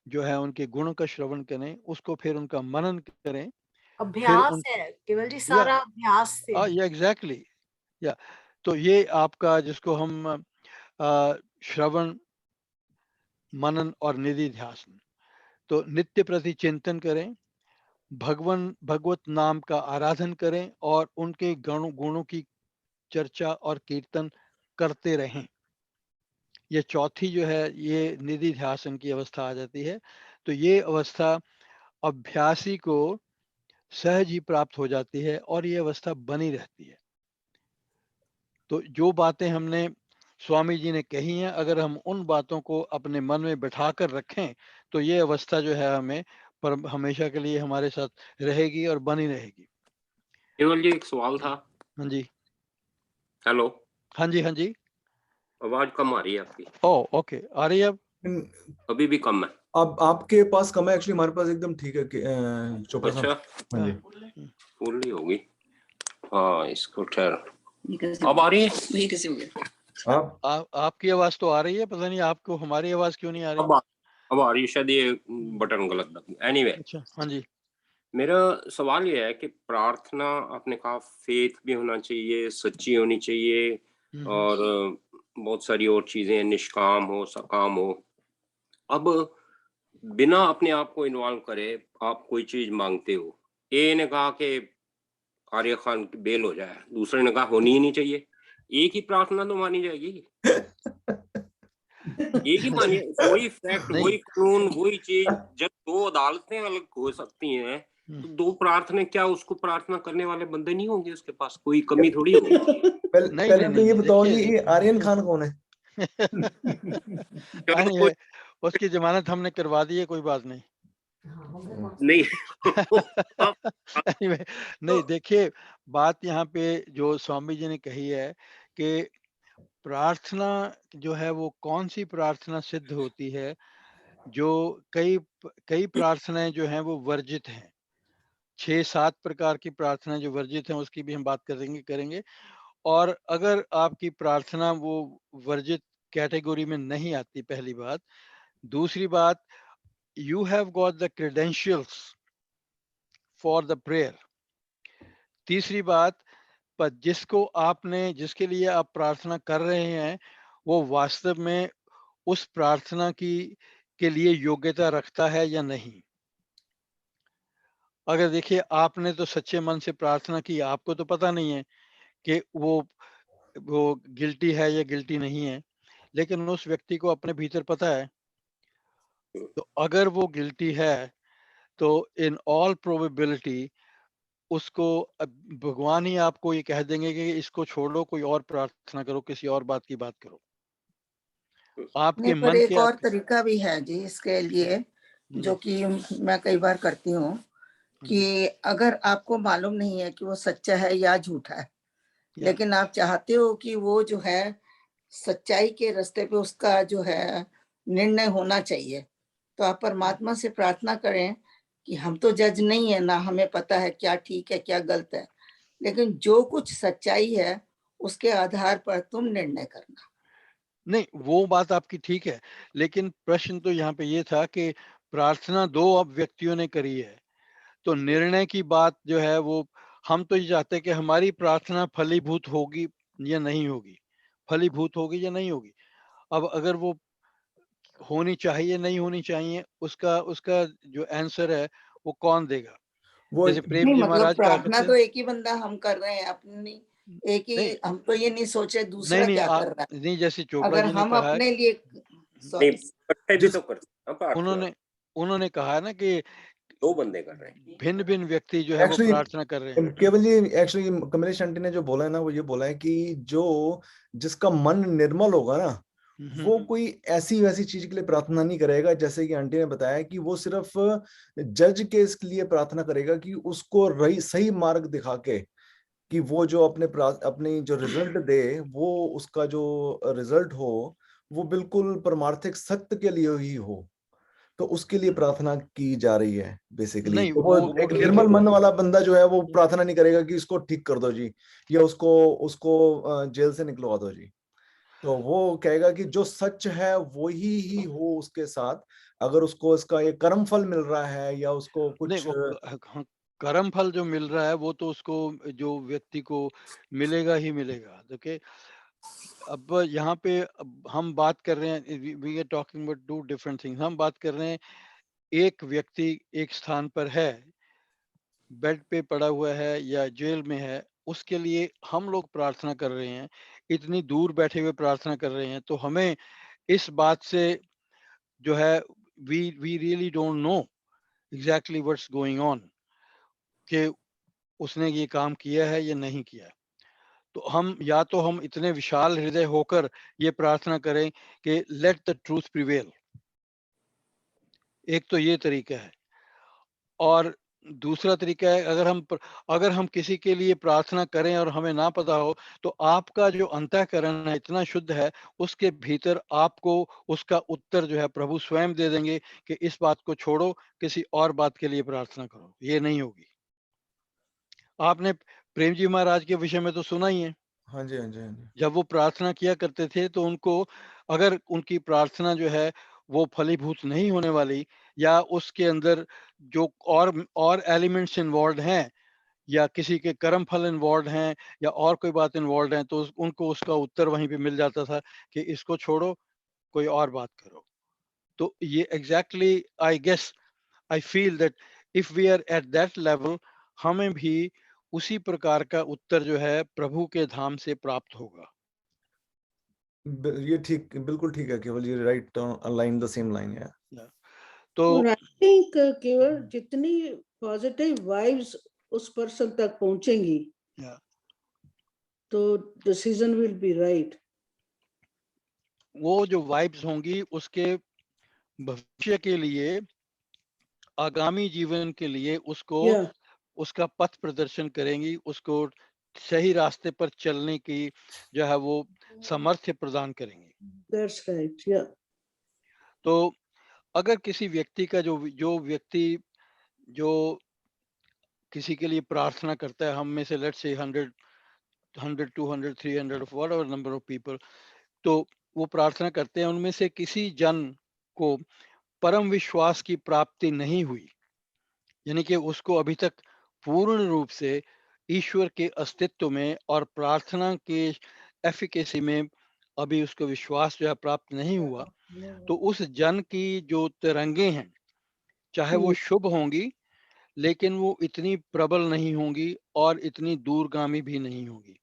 जो है उनके गुणों का श्रवण करें, उसको फिर उनका मनन करें। फिर अभ्यास है केवल जी, या सारा अभ्यास से है। या एग्जैक्टली या तो ये आपका जिसको हम श्रवण, मनन और निधि ध्यान, तो नित्य प्रति चिंतन करें, भगवत नाम का आराधन करें और उनके गुणों की चर्चा और कीर्तन करते रहें। ये चौथी जो है ये निधि ध्यासन की अवस्था आ जाती है। तो ये अवस्था अभ्यासी को सहज ही प्राप्त हो जाती है और ये अवस्था बनी रहती है। तो जो बातें हमने स्वामी जी ने कही हैं, अगर हम उन बातों को अपने मन में बैठा कर रखें तो ये अवस्था जो है हमें पर हमेशा के लिए हमारे साथ रहेगी और बनी रहेगी। केवल जी एक सवाल था। हाँ जी। हेलो। हाँ जी, हाँ जी। आवाज कम आ रही है आपकी। ओके, आ रही है अब? अभी भी कम है। अब आपके पास कम है, एक्चुअली हमारे पास एकदम ठीक है चोपड़ा साहब। अच्छा, हाँ जी, फुल ही होगी। हाँ, इसको ठहर, अब आ रही है। वही कैसे हो गया? आपकी आवाज तो आ रही है, पता नहीं आपको हमारी आवाज क्यों नहीं आ रही। अब आ रही है, शायद ये बटन गलत दबा। एनीवे, अच्छा, हाँ जी। मेरा सवाल ये है कि प्रार्थना, आपने कहा फेथ भी होना चाहिए, सच्ची होनी चाहिए, और बहुत सारी और चीजें, निष्काम हो, सकाम हो। अब बिना अपने आप को इन्वॉल्व करे आप कोई चीज मांगते हो, ए ने कहा कि आर्य खान बेल हो जाए, दूसरे ने कहा होनी ही नहीं चाहिए, एक ही प्रार्थना तो मानी जाएगी? एक ही मानिए, वही फैक्ट, वही कानून, वही चीज। जब 2 अदालतें अलग हो सकती हैं तो 2 प्रार्थना, क्या उसको प्रार्थना करने वाले बंदे नहीं होंगे उसके पास? कोई कमी थोड़ी होगी। पहले तो ये बताओ जी, ये आर्यन खान कौन है? नहीं, उसकी जमानत हमने करवा दी है, कोई बात नहीं। नहीं नहीं, देखिए बात यहाँ पे जो स्वामी जी ने कही है कि प्रार्थना जो है वो कौन सी प्रार्थना सिद्ध होती है। जो कई प्रार्थनाएं जो हैं वो वर्जित हैं, 6-7 प्रकार की प्रार्थनाएं जो वर्जित हैं उसकी भी हम बात करेंगे। और अगर आपकी प्रार्थना वो वर्जित कैटेगरी में नहीं आती, पहली बात। दूसरी बात, you have got the credentials for the prayer. तीसरी बात, पर जिसके लिए आप प्रार्थना कर रहे हैं वो वास्तव में उस प्रार्थना की के लिए योग्यता रखता है या नहीं। अगर देखिए आपने तो सच्चे मन से प्रार्थना की, आपको तो पता नहीं है कि वो गिल्टी है या गिल्टी नहीं है, लेकिन उस व्यक्ति को अपने भीतर पता है। तो अगर वो गिल्टी है तो इन ऑल प्रोबेबिलिटी उसको भगवान ही आपको ये कह देंगे कि इसको छोड़ो, कोई और प्रार्थना करो, किसी और बात की बात करो। आपके नहीं, पर मन एक के और तरीका भी है जी इसके लिए, जो कि मैं कई बार करती हूँ, कि अगर आपको मालूम नहीं है कि वो सच्चा है या झूठा है, लेकिन आप चाहते हो कि वो जो है सच्चाई के रास्ते पे उसका जो है निर्णय होना चाहिए, तो आप परमात्मा से प्रार्थना करें कि हम तो जज नहीं है ना, हमें पता है क्या ठीक है क्या गलत है, लेकिन जो कुछ सच्चाई है उसके आधार पर तुम निर्णय करना। नहीं, वो बात आपकी ठीक है, लेकिन प्रश्न तो यहाँ पे ये था कि प्रार्थना दो अब व्यक्तियों ने करी है, तो निर्णय की बात जो है वो हम तो ये चाहते हैं कि हमारी प्रार्थना फलीभूत होगी या नहीं होगी, फलीभूत होगी या नहीं होगी। अब अगर वो होनी चाहिए नहीं होनी चाहिए, उसका उसका जो आंसर है वो कौन देगा? वो जैसे प्रेम नहीं, जी मतलब महाराज क्या प्रार्थना करते तो हैं? एक ही बंदा हम कर रहे हैं अपनी, एक ही, नहीं हम तो ये नहीं सोचे नहीं दूसरा नहीं क्या आप कर रहा नहीं, जैसे है। चोपड़ा अगर जी ने हम कहा है, अपने लिए, नहीं, सॉरी, इकट्ठे भी जिस तो करते हैं प्रार्थना, उन्होंने उन्होंने कहा है ना कि 2 बंदे कर रहे हैं। भिन्न भिन्न व्यक्ति जो है वो एक्चुअली प्रार्थना कर रहे हैं। केवल जी, एक्चुअली कमलेश आंटी ने जो बोला है ना, वो ये बोला है कि जो जिसका मन निर्मल होगा ना, वो कोई ऐसी वैसी चीज के लिए प्रार्थना नहीं करेगा। जैसे कि आंटी ने बताया कि वो सिर्फ जज के इसके लिए प्रार्थना करेगा कि उसको सही मार्ग दिखा के, कि वो जो अपनी जो रिजल्ट दे, वो उसका जो रिजल्ट हो वो बिल्कुल परमार्थिक सत्य के लिए ही हो। तो उसके लिए प्रार्थना की जा रही है बेसिकली। नहीं तो वो वो एक ठीक है, निर्मल मन वाला बंदा जो है वो प्रार्थना नहीं करेगा कि इसको ठीक कर दो जी, या उसको उसको जेल से निकलवा दो जी। तो वो कहेगा कि जो सच है वो ही हो उसके साथ। अगर उसको इसका ये कर्म फल मिल रहा है या उसको नहीं कुछ वो हाँ, कर्म फल जो मिल रहा है वो तो उसको, जो व्यक्ति को मिलेगा ही मिलेगा। देखिए अब यहाँ पे अब हम बात कर रहे हैं, we are talking about two different things. हम बात कर रहे हैं एक व्यक्ति एक स्थान पर है, बेड पे पड़ा हुआ है या जेल में है, उसके लिए हम लोग प्रार्थना कर रहे हैं, इतनी दूर बैठे हुए प्रार्थना कर रहे हैं, तो हमें इस बात से जो है we really don't know exactly what's going on, कि उसने ये काम किया है या नहीं किया। तो हम या तो हम इतने विशाल हृदय होकर ये प्रार्थना करें कि लेट द ट्रूथ प्रिवेल, एक तो ये तरीका है। और दूसरा तरीका है, अगर हम किसी के लिए प्रार्थना करें और हमें ना पता हो, तो आपका जो अंतःकरण है इतना शुद्ध है, उसके भीतर आपको उसका उत्तर जो है प्रभु स्वयं दे देंगे कि इस बात को छोड़ो, किसी और बात के लिए प्रार्थना करो, ये नहीं होगी। आपने प्रेम जी महाराज के विषय में तो सुना ही है, हाँ जी, हाँ जी, हाँ जी। जब वो प्रार्थना किया करते थे तो उनको, अगर उनकी प्रार्थना जो है वो फलीभूत नहीं होने वाली, या उसके अंदर जो और एलिमेंट्स इन्वॉल्व हैं, या किसी के कर्म फल इन्वॉल्व हैं, या और कोई बात इन्वॉल्व है, तो उनको उसका उत्तर वहीं पे मिल जाता था कि इसको छोड़ो, कोई और बात करो। तो ये exactly I guess, I feel that if we are at that level, हमें भी उसी प्रकार का उत्तर जो है प्रभु के धाम से प्राप्त होगा। ये ठीक, बिल्कुल ठीक है केवल, ये right align the same line है। तो और आई थिंक केवल जितनी पॉजिटिव वाइब्स उस पर्सन तक पहुंचेंगी, तो डिसीजन विल बी राइट। वो जो वाइब्स होंगी उसके भविष्य के लिए, आगामी जीवन के लिए उसको, उसका पथ प्रदर्शन करेंगी, उसको सही रास्ते पर चलने की जो है वो सामर्थ्य प्रदान करेंगी। दैट्स राइट, या। तो अगर किसी व्यक्ति का जो व्यक्ति जो किसी के लिए प्रार्थना करता है, हम में से let's say 100 200 300 whatever number of people, तो वो प्रार्थना करते हैं, उनमें से किसी जन को परम विश्वास की प्राप्ति नहीं हुई, यानी कि उसको अभी तक पूर्ण रूप से ईश्वर के अस्तित्व में और प्रार्थना के एफिकेसी में अभी उसको विश्वास जो है प्राप्त नहीं हुआ, तो उस जन की जो तरंगे हैं, चाहे वो शुभ होंगी, लेकिन वो इतनी प्रबल नहीं होंगी और इतनी दूरगामी भी नहीं होगी।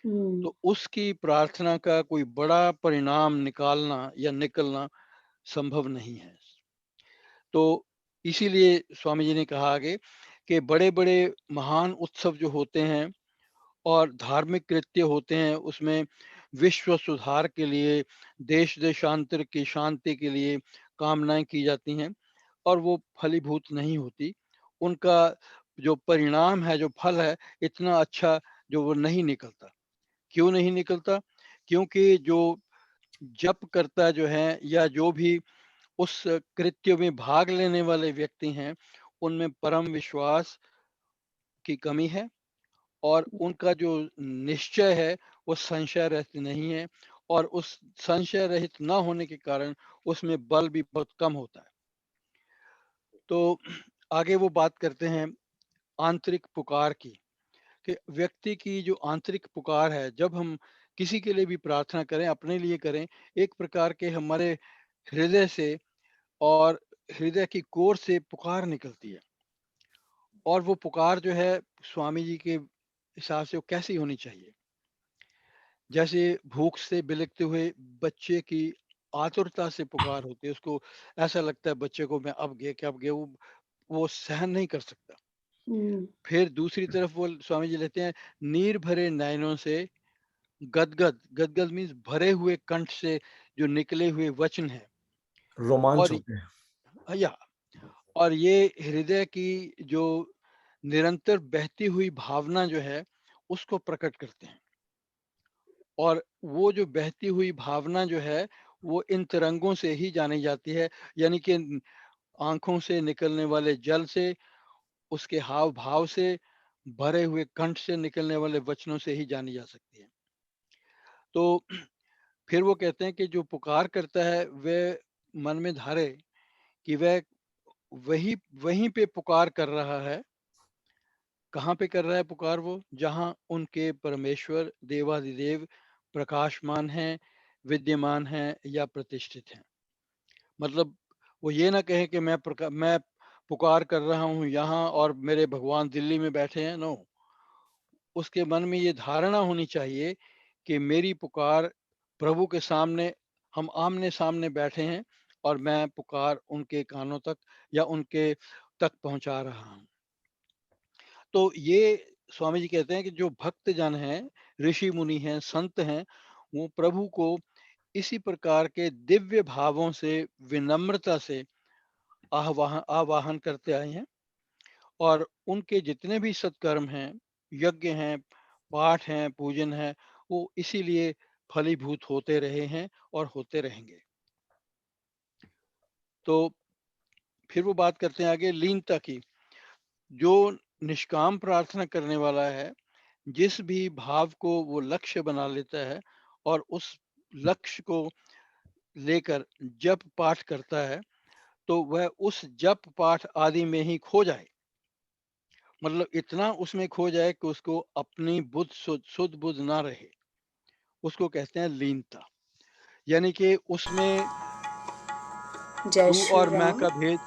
तो उसकी प्रार्थना का कोई बड़ा परिणाम निकालना या निकलना संभव नहीं है। तो इसीलिए स्वामी जी ने कहा आगे कि बड़े बड़े महान उत्सव जो होते हैं और धार्मिक कृत्य होते हैं, उसमें विश्व सुधार के लिए, देश देशांतर की शांति के लिए कामनाएं की जाती हैं और वो फलीभूत नहीं होती। उनका जो परिणाम है, जो फल है, इतना अच्छा जो वो नहीं निकलता। क्यों नहीं निकलता? क्योंकि जो जप करता जो है या जो भी उस कृत्य में भाग लेने वाले व्यक्ति हैं, उनमें परम विश्वास की कमी है और उनका जो निश्चय है वो संशय रहित नहीं है, और उस संशय रहित ना होने के कारण उसमें बल भी बहुत कम होता है। तो आगे वो बात करते हैं आंतरिक पुकार की, कि व्यक्ति की जो आंतरिक पुकार है, जब हम किसी के लिए भी प्रार्थना करें, अपने लिए करें, एक प्रकार के हमारे हृदय से और हृदय की कोर से पुकार निकलती है। और वो पुकार जो है स्वामी जी के हिसाब से वो कैसी होनी चाहिए? जैसे भूख से बिलखते हुए बच्चे की आतुरता से पुकार होती है, उसको ऐसा लगता है बच्चे को मैं अब गए क्या अब गए, वो सहन नहीं कर सकता। फिर दूसरी तरफ वो स्वामी जी लेते हैं नीर भरे नयनों से गदगद, गदगद मीन्स भरे हुए कंठ से जो निकले हुए वचन है, रोमांच और होते हैं। या और ये हृदय की जो निरंतर बहती हुई भावना जो है उसको प्रकट करते हैं। और वो जो बहती हुई भावना जो है वो इन तरंगों से ही जानी जाती है, यानी कि आंखों से निकलने वाले जल से, उसके हाव भाव से, भरे हुए कंठ से निकलने वाले वचनों से ही जानी जा सकती है। तो फिर वो कहते हैं कि जो पुकार करता है वह मन में धारे कि वह वही वहीं पे पुकार कर रहा है। कहाँ पे कर रहा है पुकार? वो जहाँ उनके परमेश्वर देवादिदेव प्रकाशमान हैं, विद्यमान हैं या प्रतिष्ठित हैं। मतलब वो ये ना कहे कि मैं पुकार कर रहा हूँ यहाँ और मेरे भगवान दिल्ली में बैठे हैं। नो, उसके मन में ये धारणा होनी चाहिए कि मेरी पुकार प्रभु के सामने, हम आमने सामने बैठे हैं और मैं पुकार उनके कानों तक या उनके तक पहुंचा रहा हूं। तो ये स्वामी जी कहते हैं कि जो भक्त जन हैं, ऋषि मुनि हैं, संत हैं, वो प्रभु को इसी प्रकार के दिव्य भावों से, विनम्रता से आवाहन करते आए हैं। और उनके जितने भी सत्कर्म हैं, यज्ञ हैं, पाठ हैं, पूजन है, वो इसीलिए फलीभूत होते रहे हैं और होते रहेंगे। तो फिर वो बात करते हैं आगे लीनता की। जो निष्काम प्रार्थना करने वाला है, जिस भी भाव को वो लक्ष्य बना लेता है और उस लक्ष्य को लेकर जप पाठ करता है, तो वह उस जप पाठ आदि में ही खो जाए। मतलब इतना उसमें खो जाए कि उसको अपनी बुद्ध शुद्ध बुद्ध ना रहे, उसको कहते हैं लीनता। यानी कि उसमें जय तू श्री और मैं राम। का भेद।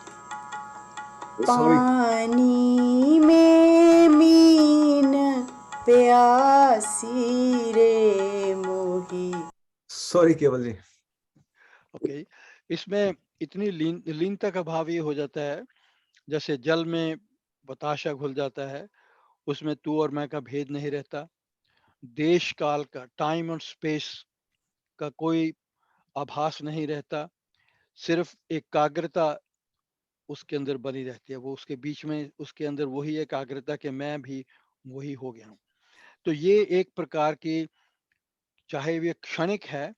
सॉरी पानी में मीन प्यासी रे मोही। सॉरी केवल जी। ओके, इसमें इतनी लीनता का भाव ये हो जाता है जैसे जल में बताशा घुल जाता है, उसमें तू और मैं का भेद नहीं रहता। देश काल का, टाइम और स्पेस का कोई आभास नहीं रहता। सिर्फ एकाग्रता उसके अंदर बनी रहती है, वो उसके बीच में, उसके अंदर वही एकाग्रता कि मैं भी वही हो गया हूँ। तो ये एक प्रकार की, चाहे ये क्षणिक है,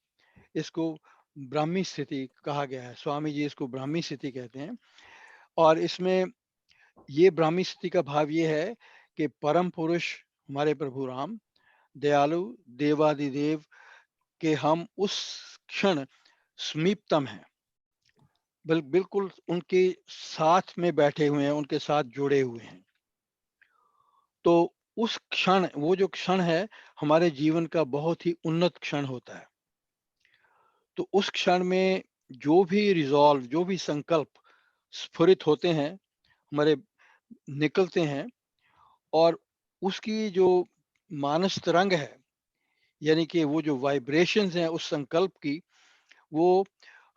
इसको ब्राह्मी स्थिति कहा गया है। स्वामी जी इसको ब्राह्मी स्थिति कहते हैं। और इसमें ये ब्राह्मी स्थिति का भाव ये है कि परम पुरुष हमारे प्रभु राम दयालु देवादिदेव के हम उस क्षण समीपतम हैं, बिल्कुल उनके साथ में बैठे हुए हैं, उनके साथ जुड़े हुए हैं। तो उस क्षण, वो जो क्षण है हमारे जीवन का बहुत ही उन्नत क्षण होता है। तो उस क्षण में जो भी रिजॉल्व, जो भी संकल्प स्फुरित होते हैं, हमारे निकलते हैं, और उसकी जो मानस तरंग है, यानी कि वो जो वाइब्रेशंस हैं उस संकल्प की, वो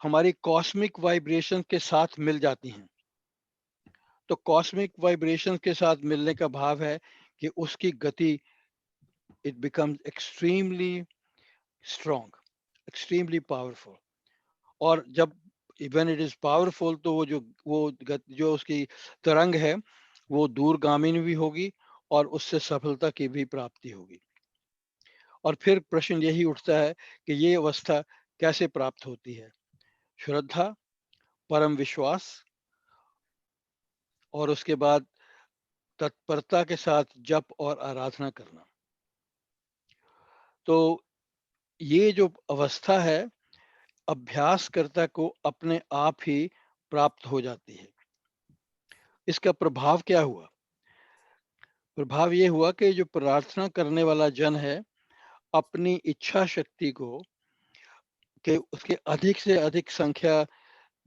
हमारी कॉस्मिक वाइब्रेशन के साथ मिल जाती हैं। तो कॉस्मिक वाइब्रेशन के साथ मिलने का भाव है कि उसकी गति, it becomes extremely strong, extremely powerful. और जब इवन इट इज पावरफुल, तो जो उसकी तरंग है वो दूरगामी भी होगी और उससे सफलता की भी प्राप्ति होगी। और फिर प्रश्न यही उठता है कि ये अवस्था कैसे प्राप्त होती है? श्रद्धा, परम विश्वास, और उसके बाद तत्परता के साथ जप और आराधना करना। तो ये जो अवस्था है, अभ्यासकर्ता को अपने आप ही प्राप्त हो जाती है। इसका प्रभाव क्या हुआ? प्रभाव ये हुआ कि जो प्रार्थना करने वाला जन है, अपनी इच्छा शक्ति को कि उसके अधिक से अधिक संख्या,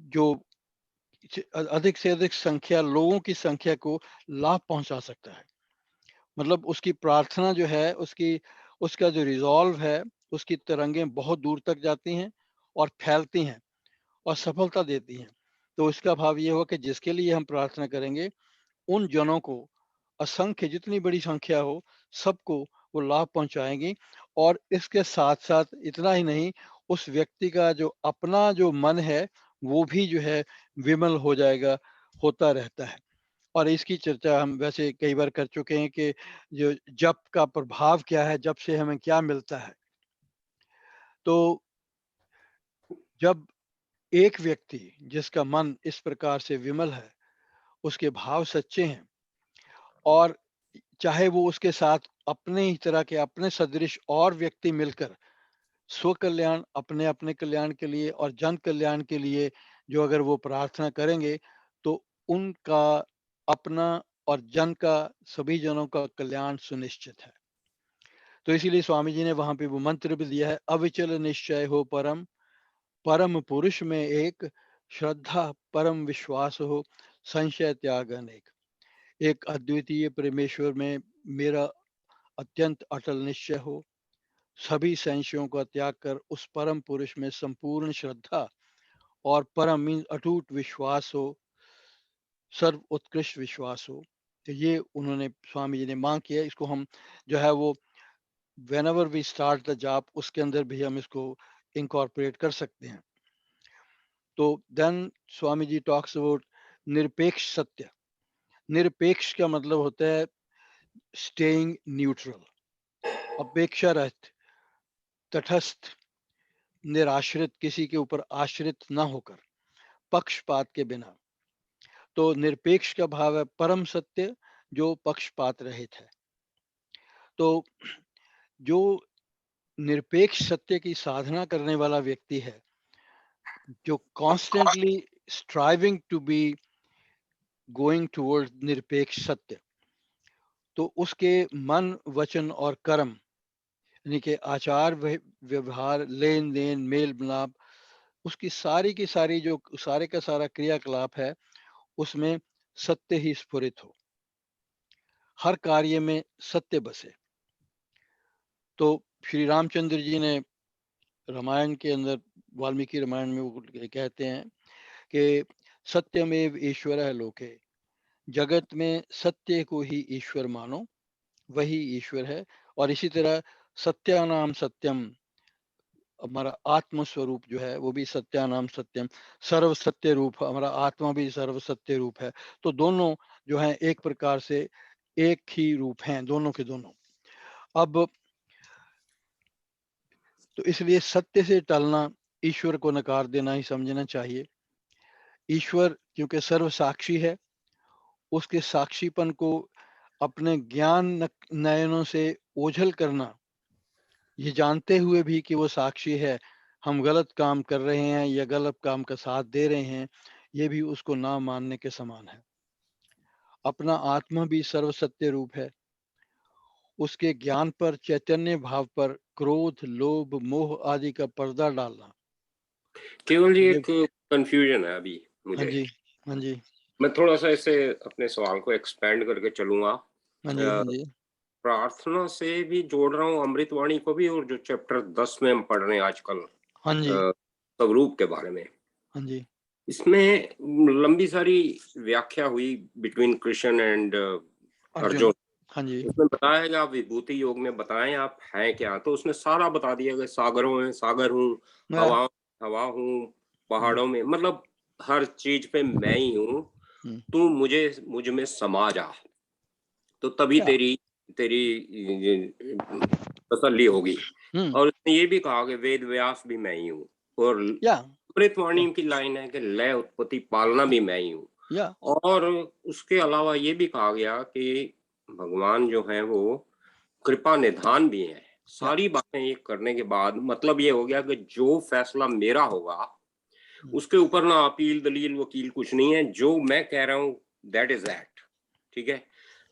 जो अधिक से अधिक संख्या लोगों की संख्या को लाभ पहुंचा सकता है। मतलब उसकी प्रार्थना जो है, उसका जो रिजॉल्व है, उसकी तरंगें बहुत दूर तक जाती हैं और फैलती हैं और सफलता देती हैं। तो इसका भाव ये हुआ कि जिसके लिए हम प्रार्थना करेंगे, उन जनों को, असंख्य जितनी बड़ी संख्या हो, सबको वो लाभ पहुंचाएंगी। और इसके साथ साथ इतना ही नहीं, उस व्यक्ति का जो अपना जो मन है वो भी जो है विमल हो जाएगा, होता रहता है। और इसकी चर्चा हम वैसे कई बार कर चुके हैं कि जो जप का प्रभाव क्या है, जप से हमें क्या मिलता है। तो जब एक व्यक्ति जिसका मन इस प्रकार से विमल है, उसके भाव सच्चे हैं, और चाहे वो उसके साथ अपने ही तरह के, अपने सदृश और व्यक्ति मिलकर स्व कल्याण, अपने अपने कल्याण के लिए और जन कल्याण के लिए जो अगर वो प्रार्थना करेंगे, तो उनका अपना और जन का, सभी जनों का कल्याण सुनिश्चित है। तो इसीलिए स्वामी जी ने वहां पे वो मंत्र भी दिया है, अविचल निश्चय हो परम, परम पुरुष में एक, श्रद्धा परम विश्वास हो, संशय त्याग अनेक। एक अद्वितीय परमेश्वर में मेरा अत्यंत अटल निश्चय हो, सभी संशयों का त्याग कर उस परम पुरुष में संपूर्ण श्रद्धा और परम मीन अटूट विश्वास हो, सर्व उत्कृष्ट विश्वास हो। तो ये उन्होंने, स्वामी जी ने मांग किया। इसको हम जो है वो whenever we start the job, उसके अंदर भी हम इसको incorporate कर सकते हैं। तो then Swami ji talks about निरपेक्ष सत्य। निरपेक्ष का मतलब होता है staying neutral, अपेक्षा रहित, तटस्थ, निराश्रित, किसी के ऊपर आश्रित न होकर, पक्षपात के बिना। तो निरपेक्ष का भाव है परम सत्य, जो पक्षपात रहित है। तो जो निरपेक्ष सत्य की साधना करने वाला व्यक्ति है, जो constantly striving to be going toward निरपेक्ष सत्य, तो उसके मन, वचन और कर्म, यानी कि आचार व्यवहार, लेन देन, मेल मिलाप, उसकी सारी की सारी जो सारे का सारा क्रियाकलाप है, उसमें सत्य ही स्फुरित हो, हर कार्य में सत्य बसे। तो श्री रामचंद्र जी ने रामायण के अंदर, वाल्मीकि रामायण में वो कहते हैं कि सत्यमेव ईश्वरः लोके, जगत में सत्य को ही ईश्वर मानो, वही ईश्वर है। और इसी तरह सत्यानाम सत्यम, हमारा आत्म स्वरूप जो है वो भी सत्यानाम सत्यम, सर्व सत्य रूप, हमारा आत्मा भी सर्व सत्य रूप है। तो दोनों जो हैं एक प्रकार से एक ही रूप हैं, दोनों के दोनों। अब तो इसलिए सत्य से टलना, ईश्वर को नकार देना ही समझना चाहिए। ईश्वर क्योंकि सर्व साक्षी है, उसके साक्षीपन को अपने ज्ञान नयनों से ओझल करना, ये जानते हुए भी कि वो साक्षी है, हम गलत काम कर रहे हैं या गलत काम का साथ दे रहे हैं, ये भी उसको ना मानने के समान है। अपना आत्मा भी सर्व सत्य रूप है, उसके ज्ञान पर, चैतन्य भाव पर क्रोध, लोभ, मोह आदि का पर्दा डालना, केवल जी ये- एक कंफ्यूजन है अभी हाँ मुझे। जी, हाँ जी, मैं थोड़ा सा इसे अपने सवाल को एक्सपेंड करके चलूंगा। हाँ जी, हाँ जी, प्रार्थना से भी जोड़ रहा हूँ अमृतवाणी को भी, और जो चैप्टर 10 में हम पढ़ रहे हैं आजकल हाँ जी, स्वरूप के बारे में, हाँ जी, इसमें लंबी सारी व्याख्या हुई बिटवीन कृष्ण एंड अर्जुन। हाँ जी, उसमें बताया गया, आप विभूति योग में बताएं आप हैं क्या, तो उसने सारा बता दिया कि सागरों में सागर हूँ, हवा हवा हूँ, पहाड़ों में, मतलब हर चीज पे मैं ही हूँ, तू मुझ में समा जा, तो तभी या, तेरी तेरी ये तसल्ली होगी। और उसने ये भी कहा कि वेद व्यास भी मैं ही हूँ, और या, अमृतवाणी की लाइन है कि लय उत्पत्ति पालना भी मैं ही हूँ। या, और उसके अलावा ये भी कहा गया कि भगवान जो है वो कृपा निधान भी है। सारी बातें ये करने के बाद मतलब ये हो गया कि जो फैसला मेरा होगा उसके ऊपर ना अपील दलील वकील कुछ नहीं है, जो मैं कह रहा हूँ दैट इज दैट। ठीक है,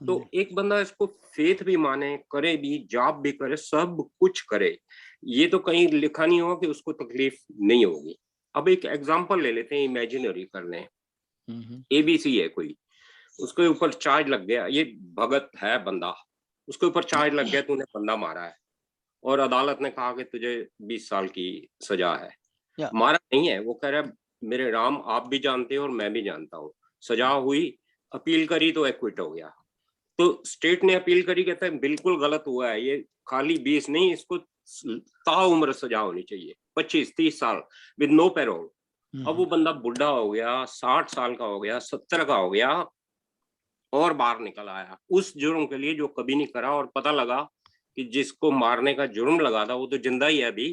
तो एक बंदा इसको फेथ भी माने, करे भी, जाप भी करे, सब कुछ करे, ये तो कहीं लिखा नहीं होगा कि उसको तकलीफ नहीं होगी। अब एक एग्जांपल ले लेते हैं, इमेजिनरी कर लें, एबीसी है कोई, उसके ऊपर चार्ज लग गया, ये भगत है बंदा, उसके ऊपर चार्ज लग गया, तूने बंदा मारा है, और अदालत ने कहा कि तुझे 20 साल की सजा है। मारा नहीं है, वो कह रहा है मेरे राम आप भी जानते हो और मैं भी जानता हूँ, सजा हुई, अपील करी तो एक्विट हो गया। तो स्टेट ने अपील करी, कहता है बिल्कुल गलत हुआ है, ये खाली 20 नहीं, इसको ताउम्र सजा होनी चाहिए, 25-30 साल विद नो पैरोल। अब वो बंदा बुढ़ा हो गया, 60 साल का हो गया, 70 का हो गया, और बाहर निकल आया उस जुर्म के लिए जो कभी नहीं करा, और पता लगा कि जिसको मारने का जुर्म लगा था वो तो जिंदा ही है अभी।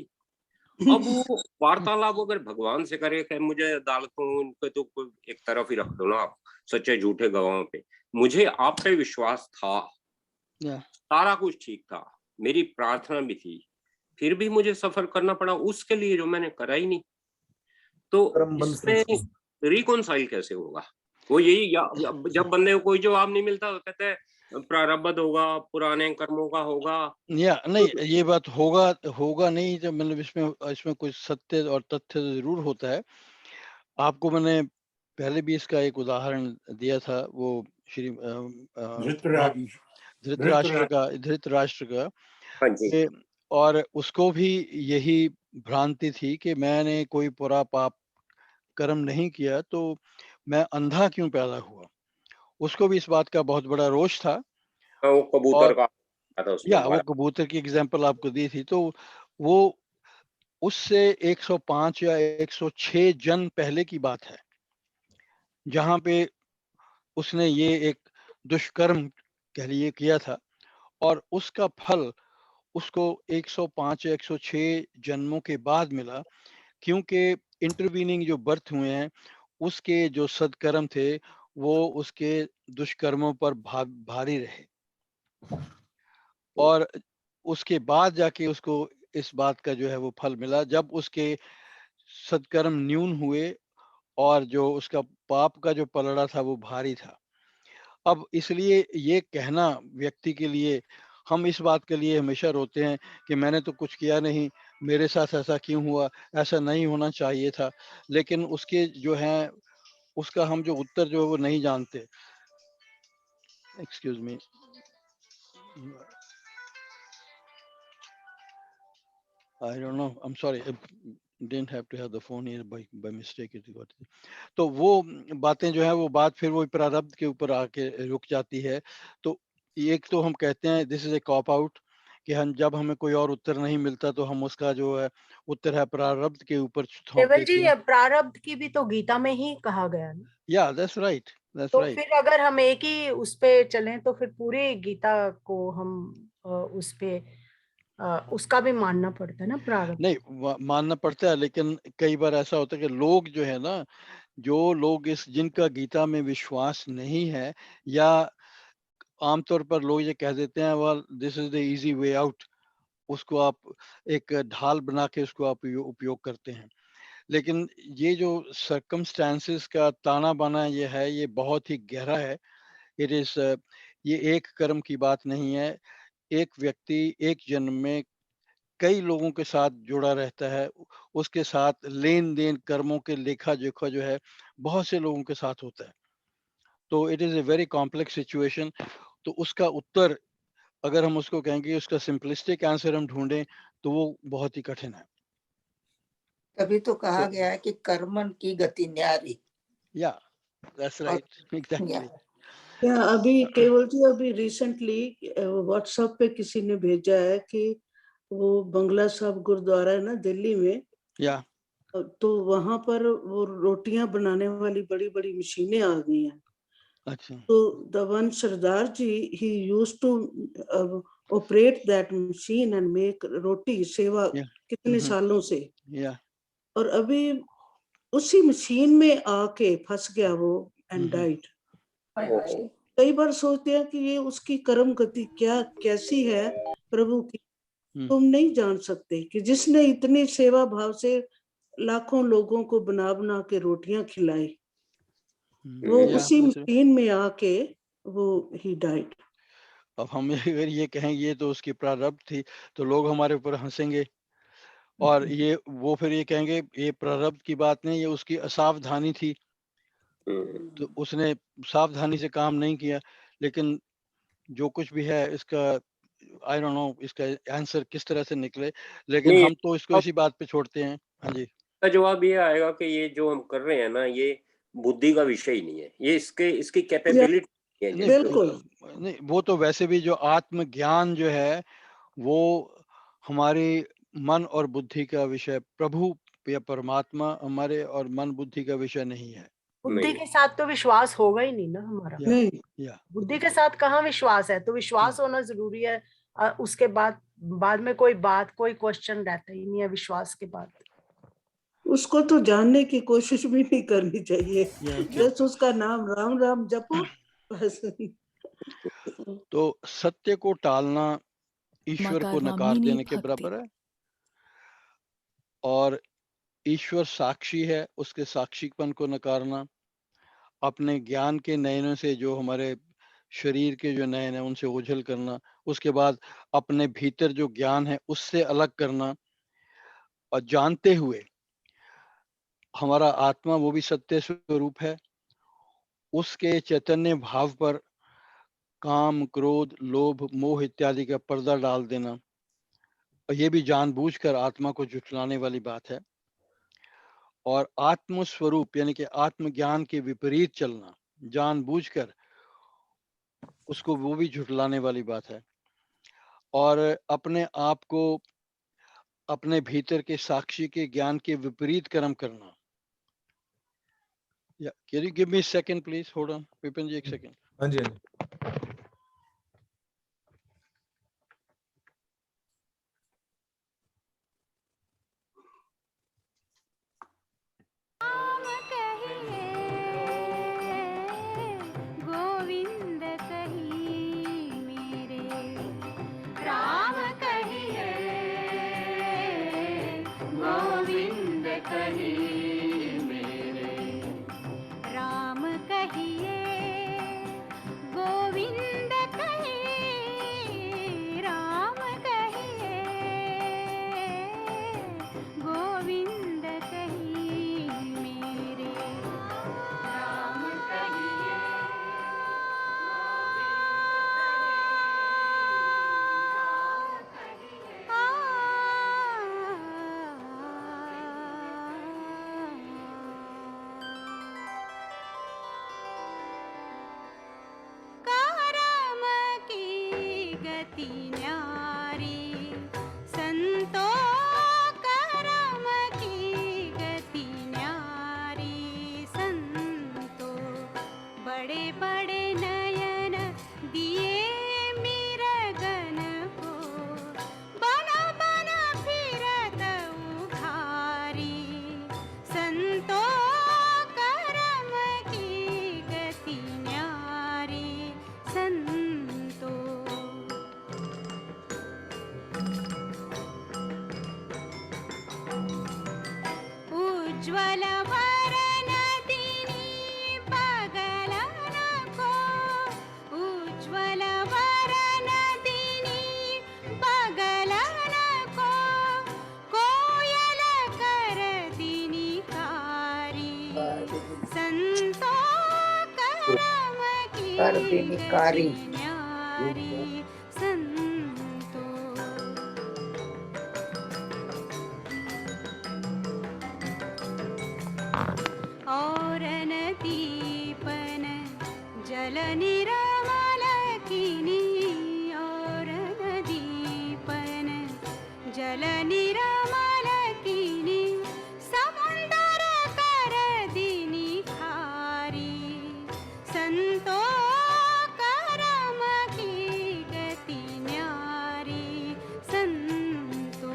अब वो वार्तालाप अगर भगवान से करे कि मुझे अदालतों उनके तो एक तरफ ही रख दो ना आप, सच्चे झूठे गवाहों पे, मुझे आप पे विश्वास था, सारा कुछ ठीक था, मेरी प्रार्थना भी थी, फिर भी मुझे सफर करना पड़ा उसके लिए जो मैंने करा ही नहीं, तो इसमें रिकॉन्साइल कैसे होगा? वो यही जब बंदे को कोई जवाब नहीं मिलता तो कहते हैं प्रारब्ध होगा, पुराने कर्मों का होगा, या नहीं, ये बात होगा नहीं, जब मतलब इसमें कुछ सत्य और तथ्य जरूर होता है। आपको मैंने पहले भी इसका एक उदाहरण दिया था, वो श्री धृतराष्ट्र का हाँ जी, और उसको भी यही भ्रांति थी कि मैंने कोई बुरा पाप कर्म नहीं किया तो मैं अंधा क्यों पैदा हुआ। उसको भी इस बात का बहुत बड़ा रोष था। वो कबूतर और का था उसमें वो कबूतर की एग्जांपल आपको दी थी, तो वो उससे 105 या 106 जन्म पहले की बात है, जहां पे उसने ये एक दुष्कर्म कह लिए किया था, और उसका फल उसको 105 या 106 जन्मों के बाद मिला, क्योंकि इंटरवीनिंग जो बर्थ हुए हैं उसके जो सदकर्म थे वो उसके दुष्कर्मों पर भारी रहे, और उसके बाद जाके उसको इस बात का जो है वो फल मिला, जब उसके सदकर्म न्यून हुए और जो उसका पाप का जो पलड़ा था वो भारी था। अब इसलिए ये कहना व्यक्ति के लिए, हम इस बात के लिए हमेशा रोते हैं कि मैंने तो कुछ किया नहीं, मेरे साथ ऐसा क्यों हुआ, ऐसा नहीं होना चाहिए था, लेकिन उसके जो है उसका हम जो उत्तर जो है वो नहीं जानते। Excuse me, I don't know, I'm sorry, I didn't have to have the phone here by mistake it got। तो वो बातें जो है वो बात फिर वो प्रारब्ध के ऊपर आके रुक जाती है। तो एक तो हम कहते हैं this is a cop out, कि हम जब हमें कोई और उत्तर नहीं मिलता तो हम उसका जो है उत्तर है प्रारब्ध के ऊपर थोप केवल जी देते हैं। प्रारब्ध की भी तो गीता में ही कहा गया ना। या दैट्स राइट, दैट्स तो राइट। फिर अगर हम एक ही उस पे चलें तो फिर पूरी गीता को हम उस पे उसका भी मानना पड़ता है ना, प्रारब्ध। नहीं मानना पड़ता है, लेकिन कई बार ऐसा होता है कि लोग जो है ना, जो लोग जिनका गीता में विश्वास नहीं है, या आमतौर पर लोग ये कह देते हैं well this is the easy way out, उसको आप एक ढाल बना के उसको आप उपयोग करते हैं। लेकिन ये जो सर्कमस्टांसेस का ताना बाना ये है, ये बहुत ही गहरा है। इट इज ये एक कर्म की बात नहीं है। एक व्यक्ति एक जन्म में कई लोगों के साथ जुड़ा रहता है, उसके साथ लेन देन कर्मों के लेखा जोखा जो है बहुत से लोगों के साथ होता है। तो it is a very complex situation. तो उसका उत्तर अगर हम उसको कहेंगे, उसका सिंपलिस्टिक आंसर हम ढूंढें तो वो बहुत ही कठिन है। तभी तो कहा So, गया है कि कर्मन की गति न्यारी। yeah, that's right, exactly. या अभी केवल जी अभी रिसेंटली व्हाट्सएप पे किसी ने भेजा है कि वो बंगला साहब गुरुद्वारा है ना दिल्ली में, Yeah. तो वहां पर वो रोटियां बनाने वाली बड़ी बड़ी मशीनें आ गई हैं। अच्छा। तो the one Sardar ji he used to operate that machine and make roti seva Yeah. कितने सालों से, Yeah. और अभी उसी मशीन में आके फंस गया वो एंड डाइड। कई बार सोचते हैं कि ये उसकी कर्म गति क्या कैसी है प्रभु की, तुम नहीं जान सकते कि जिसने इतनी सेवा भाव से लाखों लोगों को बना बना के रोटियां खिलाई, वो Yeah, उसी that's right. मशीन में आके वो ही डाइड। अब हम अगर ये कहेंगे ये तो उसकी प्रारब्ध थी, तो लोग हमारे ऊपर हंसेंगे, और ये वो फिर ये कहेंगे ये प्रारब्ध की बात नहीं, ये उसकी असावधानी थी, तो उसने सावधानी से काम नहीं किया। लेकिन जो कुछ भी है इसका आई डोंट नो इसका आंसर किस तरह से निकले, लेकिन नहीं, हम तो इसको इसी बात पे छोड़ते हैं। हाँ जी, का जवाब ये आएगा कि ये जो हम कर रहे हैं ना, ये बुद्धि का विषय ही नहीं है, ये इसकी कैपेबिलिटी है। नहीं बिल्कुल। नहीं, वो तो वैसे भी जो आत्मज्ञान जो है वो हमारी मन और बुद्धि का विषय, प्रभु या परमात्मा हमारे और मन बुद्धि का विषय नहीं है। बुद्धि नहीं। के साथ तो विश्वास होगा ही नहीं ना हमारा। या, नहीं, या, बुद्धि के साथ कहाँ विश्वास है, तो विश्वास होना जरूरी है। उसके बाद में कोई बात, कोई क्वेश्चन रहता ही नहीं है विश्वास के बाद। उसको तो जानने की कोशिश भी नहीं करनी चाहिए, या, बस उसका नाम राम राम जपो बस। तो सत्य को टालना ईश्वर को नकार मकारामिनी देने के भक्ति। बराबर है, और ईश्वर साक्षी है, उसके साक्षीपन को नकारना, अपने ज्ञान के नयनों से जो हमारे शरीर के जो नयन है उनसे ओझल करना, उसके बाद अपने भीतर जो ज्ञान है उससे अलग करना, और जानते हुए हमारा आत्मा वो भी सत्य स्वरूप है, उसके चैतन्य भाव पर काम क्रोध लोभ मोह इत्यादि का पर्दा डाल देना, और ये भी जानबूझकर आत्मा को झुठलाने वाली बात है। और आत्म स्वरूप यानी कि आत्मज्ञान के विपरीत चलना जानबूझकर, उसको वो भी झुठलाने वाली बात है। और अपने आप को अपने भीतर के साक्षी के ज्ञान के विपरीत कर्म करना। या can you give me second please, hold on Vipin ji, एक सेकंड। हाँ जी, हाँ जी। गोविंद कहिए मेरे, राम कहिए, गोविंद कहिए मेरे, राम कहिए, गोविंद कहिए, राम कहिए, गोविंद कहिए मेरे, राम कहिए, करम की गति न्यारी, संतो करम की गति न्यारी, संतो बड़े बड़े नयन दिए मिरगन को, बन बन फिरत उघारी, संतो करम की गति न्यारी, संतो उज्ज्वल वरन दिनी पगलन को, उज्ज्वल वरन दिनी पगलन को, कर बिनिकारी न्यारी संतो। और नदीपन जल निरमल किनी, और नदीपन जल निरमल किनी, समुंदर कर दिनी खारी संतो करम की गति न्यारी संतो।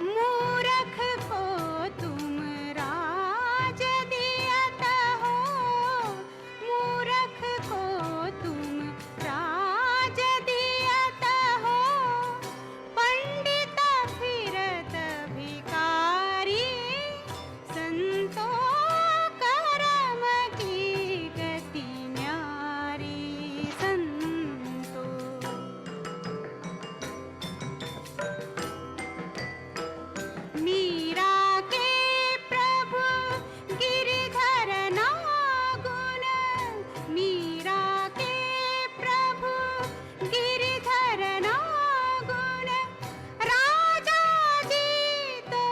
मूरख को तुम राज दियत हो, मूरख को तुम राज दियत हो, पंडित फिरत भिकारी संतो करम की गति न्यारी संतो। मीरा के प्रभु गिरधर नागुन, मीरा के प्रभु गिरधर नागुन, राजा जी तो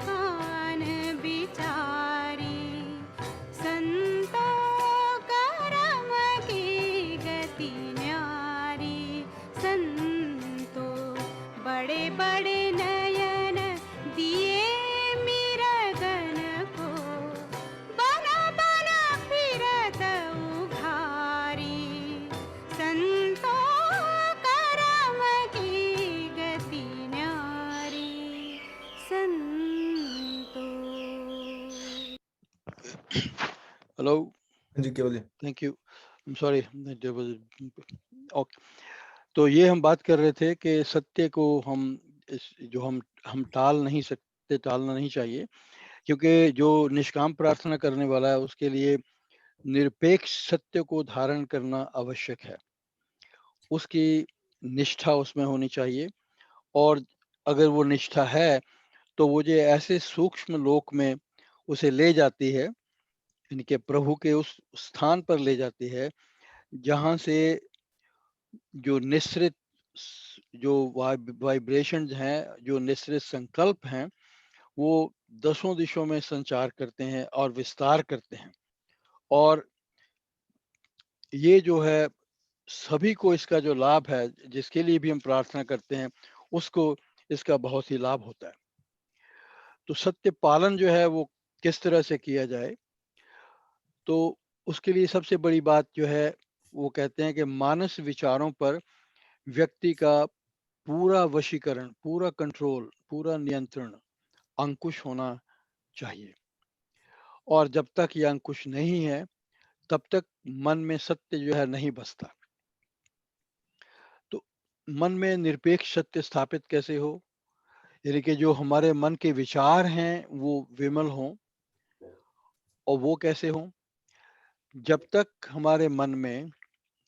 कान बिचारी संतो करम की गति न्यारी संतो। बड़े बड़े नयन दिए मिरगन को, बन बन फिरत उघारी संतो करम की गति न्यारी संतो। हेलो, जी Keval ji. Thank you, sorry. Okay, तो ये हम बात कर रहे थे कि सत्य को जो हम टालना नहीं चाहिए, क्योंकि जो निष्काम प्रार्थना करने वाला है उसके लिए निरपेक्ष सत्य को धारण करना आवश्यक है। उसकी निष्ठा उसमें होनी चाहिए, और अगर वो निष्ठा है तो वो जो ऐसे सूक्ष्म लोक में उसे ले जाती है, इनके प्रभु के उस स्थान पर ले जाती है जहां से जो निश्रित जो वाइब्रेशंस हैं, जो निश्रित संकल्प हैं, वो दसों दिशों में संचार करते हैं और विस्तार करते हैं। और ये जो है सभी को इसका जो लाभ है, जिसके लिए भी हम प्रार्थना करते हैं, उसको इसका बहुत ही लाभ होता है। तो सत्य पालन जो है वो किस तरह से किया जाए, तो उसके लिए सबसे बड़ी बात जो है वो कहते हैं कि मानस विचारों पर व्यक्ति का पूरा वशीकरण, पूरा कंट्रोल, पूरा नियंत्रण, अंकुश होना चाहिए। और जब तक ये अंकुश नहीं है तब तक मन में सत्य जो है नहीं बसता। तो मन में निरपेक्ष सत्य स्थापित कैसे हो, यानी कि जो हमारे मन के विचार हैं वो विमल हों। और वो कैसे हों? जब तक हमारे मन में,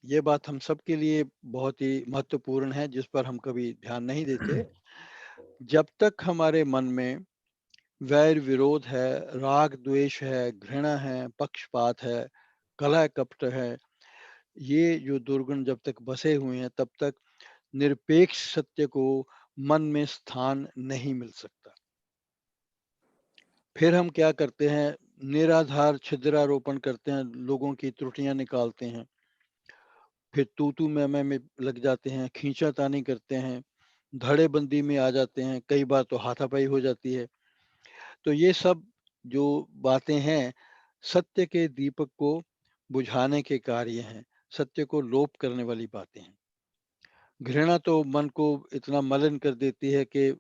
ये बात हम सब के लिए बहुत ही महत्वपूर्ण है जिस पर हम कभी ध्यान नहीं देते, जब तक हमारे मन में वैर विरोध है, राग द्वेष है, घृणा है, पक्षपात है, कलह कपट है, ये जो दुर्गुण जब तक बसे हुए हैं तब तक निरपेक्ष सत्य को मन में स्थान नहीं मिल सकता। फिर हम क्या करते हैं, निराधार छिद्रारोपण करते हैं, लोगों की त्रुटियां निकालते हैं, फिर तू मैं लग जाते हैं, खींचातानी करते हैं, धड़ेबंदी में आ जाते हैं, कई बार तो हाथापाई हो जाती है। तो ये सब जो बातें हैं सत्य के दीपक को बुझाने के कार्य हैं, सत्य को लोप करने वाली बातें हैं। घृणा तो मन को इतना मलिन कर देती है कि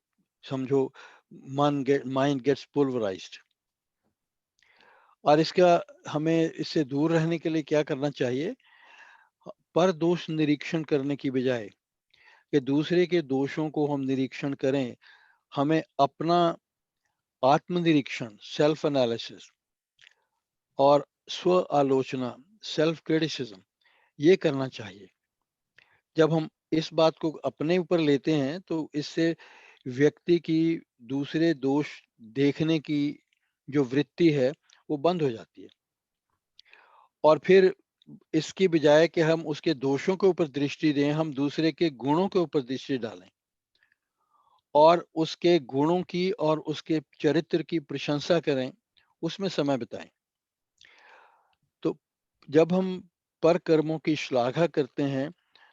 समझो माइंड गेट्स पुल्वराइज्ड। और इसका हमें इससे दूर रहने के लिए क्या करना चाहिए, पर दोष निरीक्षण करने की बजाय कि दूसरे के दोषों को हम निरीक्षण करें, हमें अपना आत्मनिरीक्षण, सेल्फ एनालिसिस और स्व आलोचना, सेल्फ क्रिटिसिज्म, ये करना चाहिए। जब हम इस बात को अपने ऊपर लेते हैं तो इससे व्यक्ति की दूसरे दोष देखने की जो वृत्ति है वो बंद हो जाती है, और फिर इसकी बजाय कि हम उसके दोषों के ऊपर दृष्टि दें, हम दूसरे के गुणों के ऊपर दृष्टि डालें और उसके गुणों की और उसके चरित्र की प्रशंसा करें, उसमें समय बिताएं। तो जब हम पर कर्मों की श्लाघा करते हैं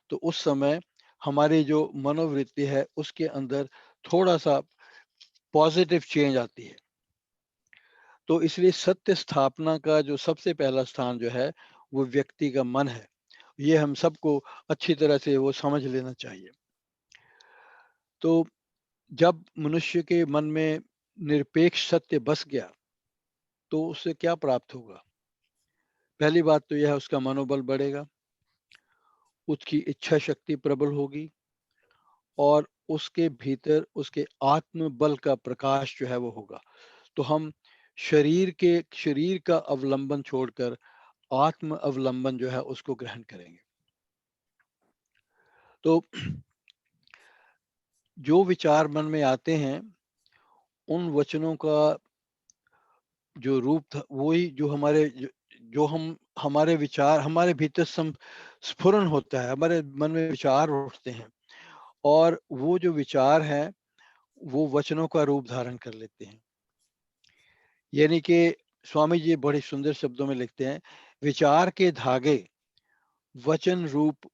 तो उस समय हमारी जो मनोवृत्ति है उसके अंदर थोड़ा सा पॉजिटिव चेंज आती है। तो इसलिए सत्य स्थापना का जो सबसे पहला स्थान जो है वो व्यक्ति का मन है। ये हम सबको अच्छी तरह से वो समझ लेना चाहिए। तो जब मनुष्य के मन में निरपेक्ष सत्य बस गया तो उससे क्या प्राप्त होगा? पहली बात तो यह है उसका मनोबल बढ़ेगा, उसकी इच्छा शक्ति प्रबल होगी और उसके भीतर उसके आत्मबल का प्रकाश जो है वो होगा। तो हम शरीर का अवलंबन छोड़कर आत्म अवलंबन जो है उसको ग्रहण करेंगे। तो जो विचार मन में आते हैं उन वचनों का जो रूप था वही जो हमारे विचार हमारे भीतर स्फुरन होता है, हमारे मन में विचार उठते हैं और वो जो विचार है वो वचनों का रूप धारण कर लेते हैं। यानी कि स्वामी जी बड़े सुंदर शब्दों में लिखते हैं, विचार के धागे वचन रूप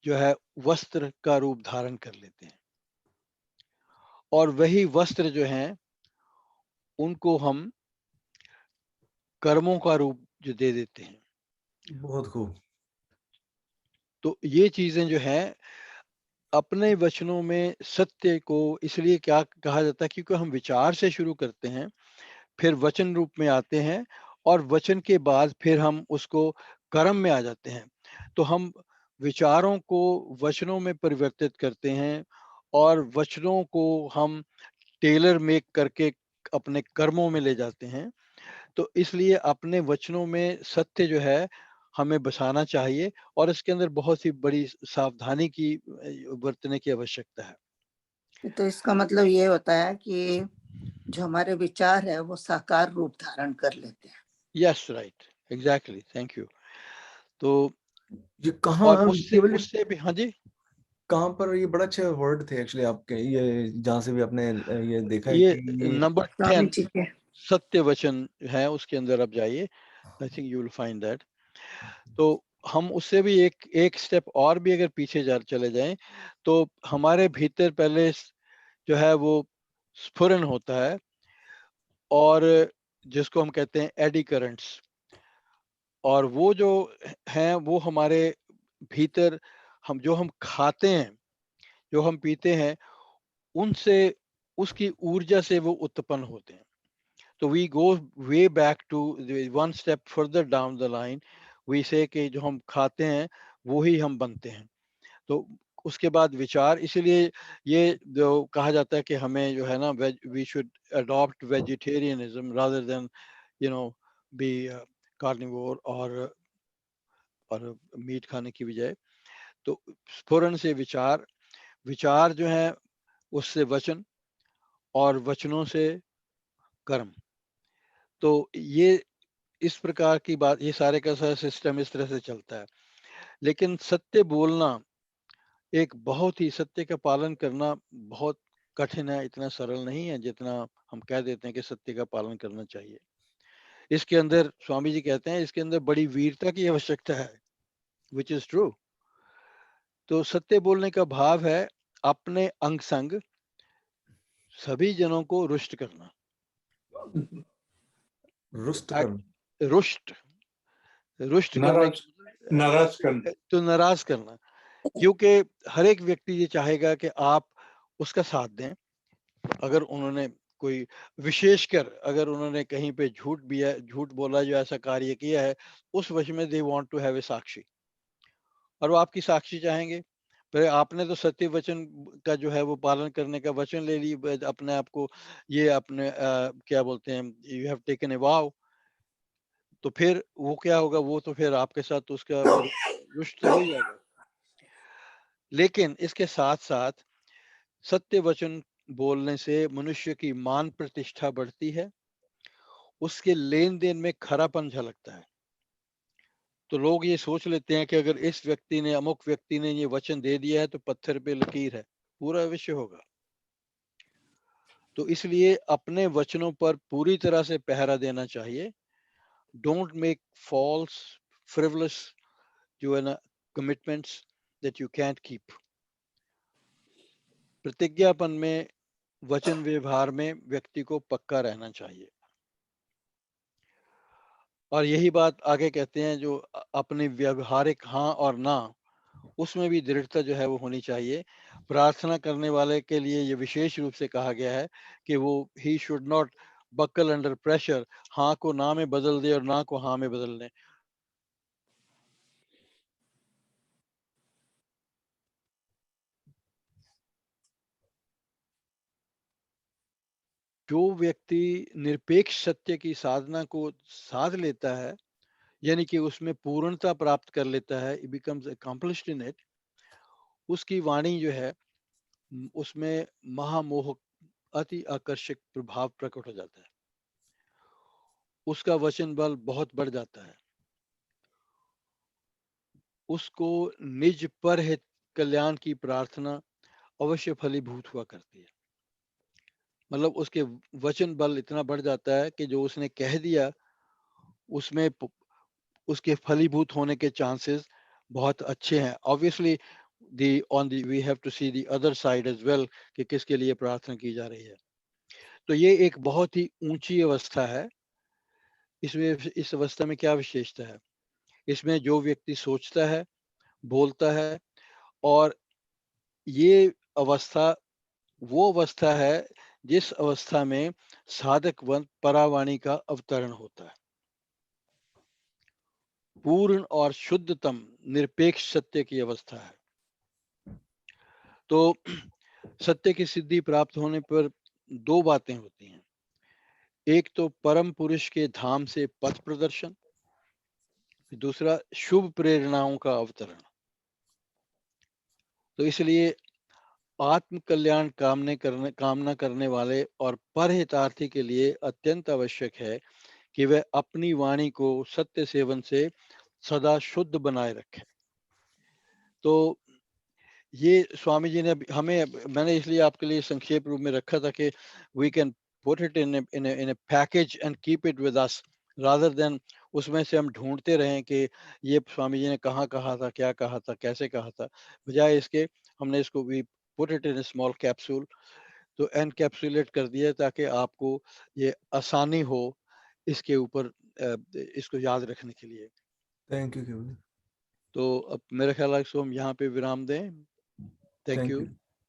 जो है वस्त्र का रूप धारण कर लेते हैं और वही वस्त्र जो हैं उनको हम कर्मों का रूप जो दे देते हैं। बहुत खूब। तो ये चीजें जो है अपने वचनों में सत्य को इसलिए क्या कहा जाता है, क्योंकि हम विचार से शुरू करते हैं, फिर वचन रूप में आते हैं और वचन के बाद फिर हम उसको कर्म में आ जाते हैं। तो हम विचारों को वचनों में परिवर्तित करते हैं और वचनों को हम टेलर मेक करके अपने कर्मों में ले जाते हैं। तो इसलिए अपने वचनों में सत्य जो है हमें बसाना चाहिए और इसके अंदर बहुत ही बड़ी सावधानी की बरतने की आवश्यकता है। तो इसका मतलब ये होता है कि जो हमारे विचार है वो साकार रूप धारण कर लेते हैं। Yes, right, exactly, thank you. तो ये और कहाँ उससे भी, हाँ जी, कहाँ पर ये बड़ा अच्छे वर्ड थे एक्चुअली आपके, ये जहाँ से भी आपने ये देखा है ये कि नंबर स्वामी 10 जी के सत्य वचन है, उसके अंदर आप जाइए, I think you will find that. तो हम उससे भी एक स्टेप और भी अगर पीछे चले जाएं तो हमारे भीतर पहले जो है वो स्फुरन होता है और जिसको हम कहते हैं एडी करंट्स, और वो जो हैं वो हमारे भीतर हम खाते हैं, जो हम पीते हैं, उनसे उसकी ऊर्जा से वो उत्पन्न होते हैं। तो we go way back to one step further down the line, we say कि जो हम खाते हैं वो ही हम बनते हैं। तो उसके बाद विचार, इसीलिए ये जो कहा जाता है कि हमें जो है ना we should adopt vegetarianism rather than be carnivore और मीट खाने की बजाय। तो स्फुरन से विचार जो है उससे वचन और वचनों से कर्म। तो ये इस प्रकार की बात, ये सारे का सारा सिस्टम इस तरह से चलता है। लेकिन सत्य बोलना सत्य का पालन करना बहुत कठिन है, इतना सरल नहीं है जितना हम कह देते हैं कि सत्य का पालन करना चाहिए। इसके अंदर स्वामी जी कहते हैं इसके अंदर बड़ी वीरता की आवश्यकता है, विच इज ट्रू। तो सत्य बोलने का भाव है अपने अंग संग सभी जनों को रुष्ट करना। रुष्ट करना, रुष्ट करने तो नाराज करना, क्योंकि हर एक व्यक्ति ये चाहेगा कि आप उसका साथ दें। अगर उन्होंने कोई विशेषकर अगर उन्होंने कहीं पे झूठ बोला, जो ऐसा कार्य किया है, उस वजह में they want to have a sakshi, और वो आपकी साक्षी चाहेंगे। पर आपने तो सत्य वचन का जो है वो पालन करने का वचन ले ली, अपने आप को ये अपने क्या बोलते हैं, यू हैव टेकन ए वाव। तो फिर वो क्या होगा, वो तो फिर आपके साथ तो उसका रुष्ट हो जाएगा। लेकिन इसके साथ साथ सत्य वचन बोलने से मनुष्य की मान प्रतिष्ठा बढ़ती है, उसके लेन देन में खरापन झलकता है। तो लोग ये सोच लेते हैं कि अगर इस व्यक्ति ने, अमुक व्यक्ति ने ये वचन दे दिया है तो पत्थर पे लकीर है, पूरा विषय होगा। तो इसलिए अपने वचनों पर पूरी तरह से पहरा देना चाहिए। डोंट मेक फॉल्स फ्रिवलस जो है ना commitments that you can't keep. प्रतिज्ञापन में, वचन व्यवहार में व्यक्ति को पक्का रहना चाहिए। और यही बात आगे कहते हैं, जो अपने व्यवहारिक हाँ और ना, उसमें भी दृढ़ता जो है वो होनी चाहिए। प्रार्थना करने वाले के लिए ये विशेष रूप से कहा गया है कि वो he should not buckle under pressure, हाँ को ना में बदल दे और ना को हाँ में बदल दे। जो व्यक्ति निरपेक्ष सत्य की साधना को साध लेता है, यानी कि उसमें पूर्णता प्राप्त कर लेता है, it becomes accomplished in it, उसकी वाणी जो है उसमें महामोह अति आकर्षक प्रभाव प्रकट हो जाता है, उसका वचन बल बहुत बढ़ जाता है, उसको निज पर हित कल्याण की प्रार्थना अवश्य फलीभूत हुआ करती है। मतलब उसके वचन बल इतना बढ़ जाता है कि जो उसने कह दिया उसमें उसके फलीभूत होने के चांसेस बहुत अच्छे हैं। Obviously we have to see the other side as well कि किसके लिए प्रार्थना की जा रही है। तो ये एक बहुत ही ऊंची अवस्था है। इसमें इस अवस्था में क्या विशेषता है? इसमें जो व्यक्ति सोचता है, बोलता है, और ये अवस्था वो अवस्था है जिस अवस्था में साधक परावाणी का अवतरण होता है। पूर्ण और शुद्धतम निरपेक्ष सत्य की अवस्था है। तो सत्य की सिद्धि प्राप्त होने पर दो बातें होती हैं। एक तो परम पुरुष के धाम से पथ प्रदर्शन, दूसरा शुभ प्रेरणाओं का अवतरण। तो इसलिए आत्म कल्याण कामना करने वाले और परहितार्थी के लिए अत्यंत आवश्यक है कि वह अपनी वाणी को सत्य सेवन से सदा शुद्ध बनाए रखे। तो ये स्वामी जी ने हमें, मैंने इसलिए आपके लिए संक्षेप रूप में रखा था कि we can put it in a package and keep it with us, rather than उसमें से हम ढूंढते रहें कि ये स्वामी जी ने कहाँ कहा था, क्या कहा था, कैसे कहा था। बजाय इसके हमने इसको we put it in a small capsule, तो एनकैप्सुलेट कर दिया ताकि आपको ये आसानी हो इसके ऊपर इसको याद रखने के लिए। थैंक यू केवल। तो अब मेरा ख्याल है इसको हम यहाँ पे विराम दें। Thank thank you. यू।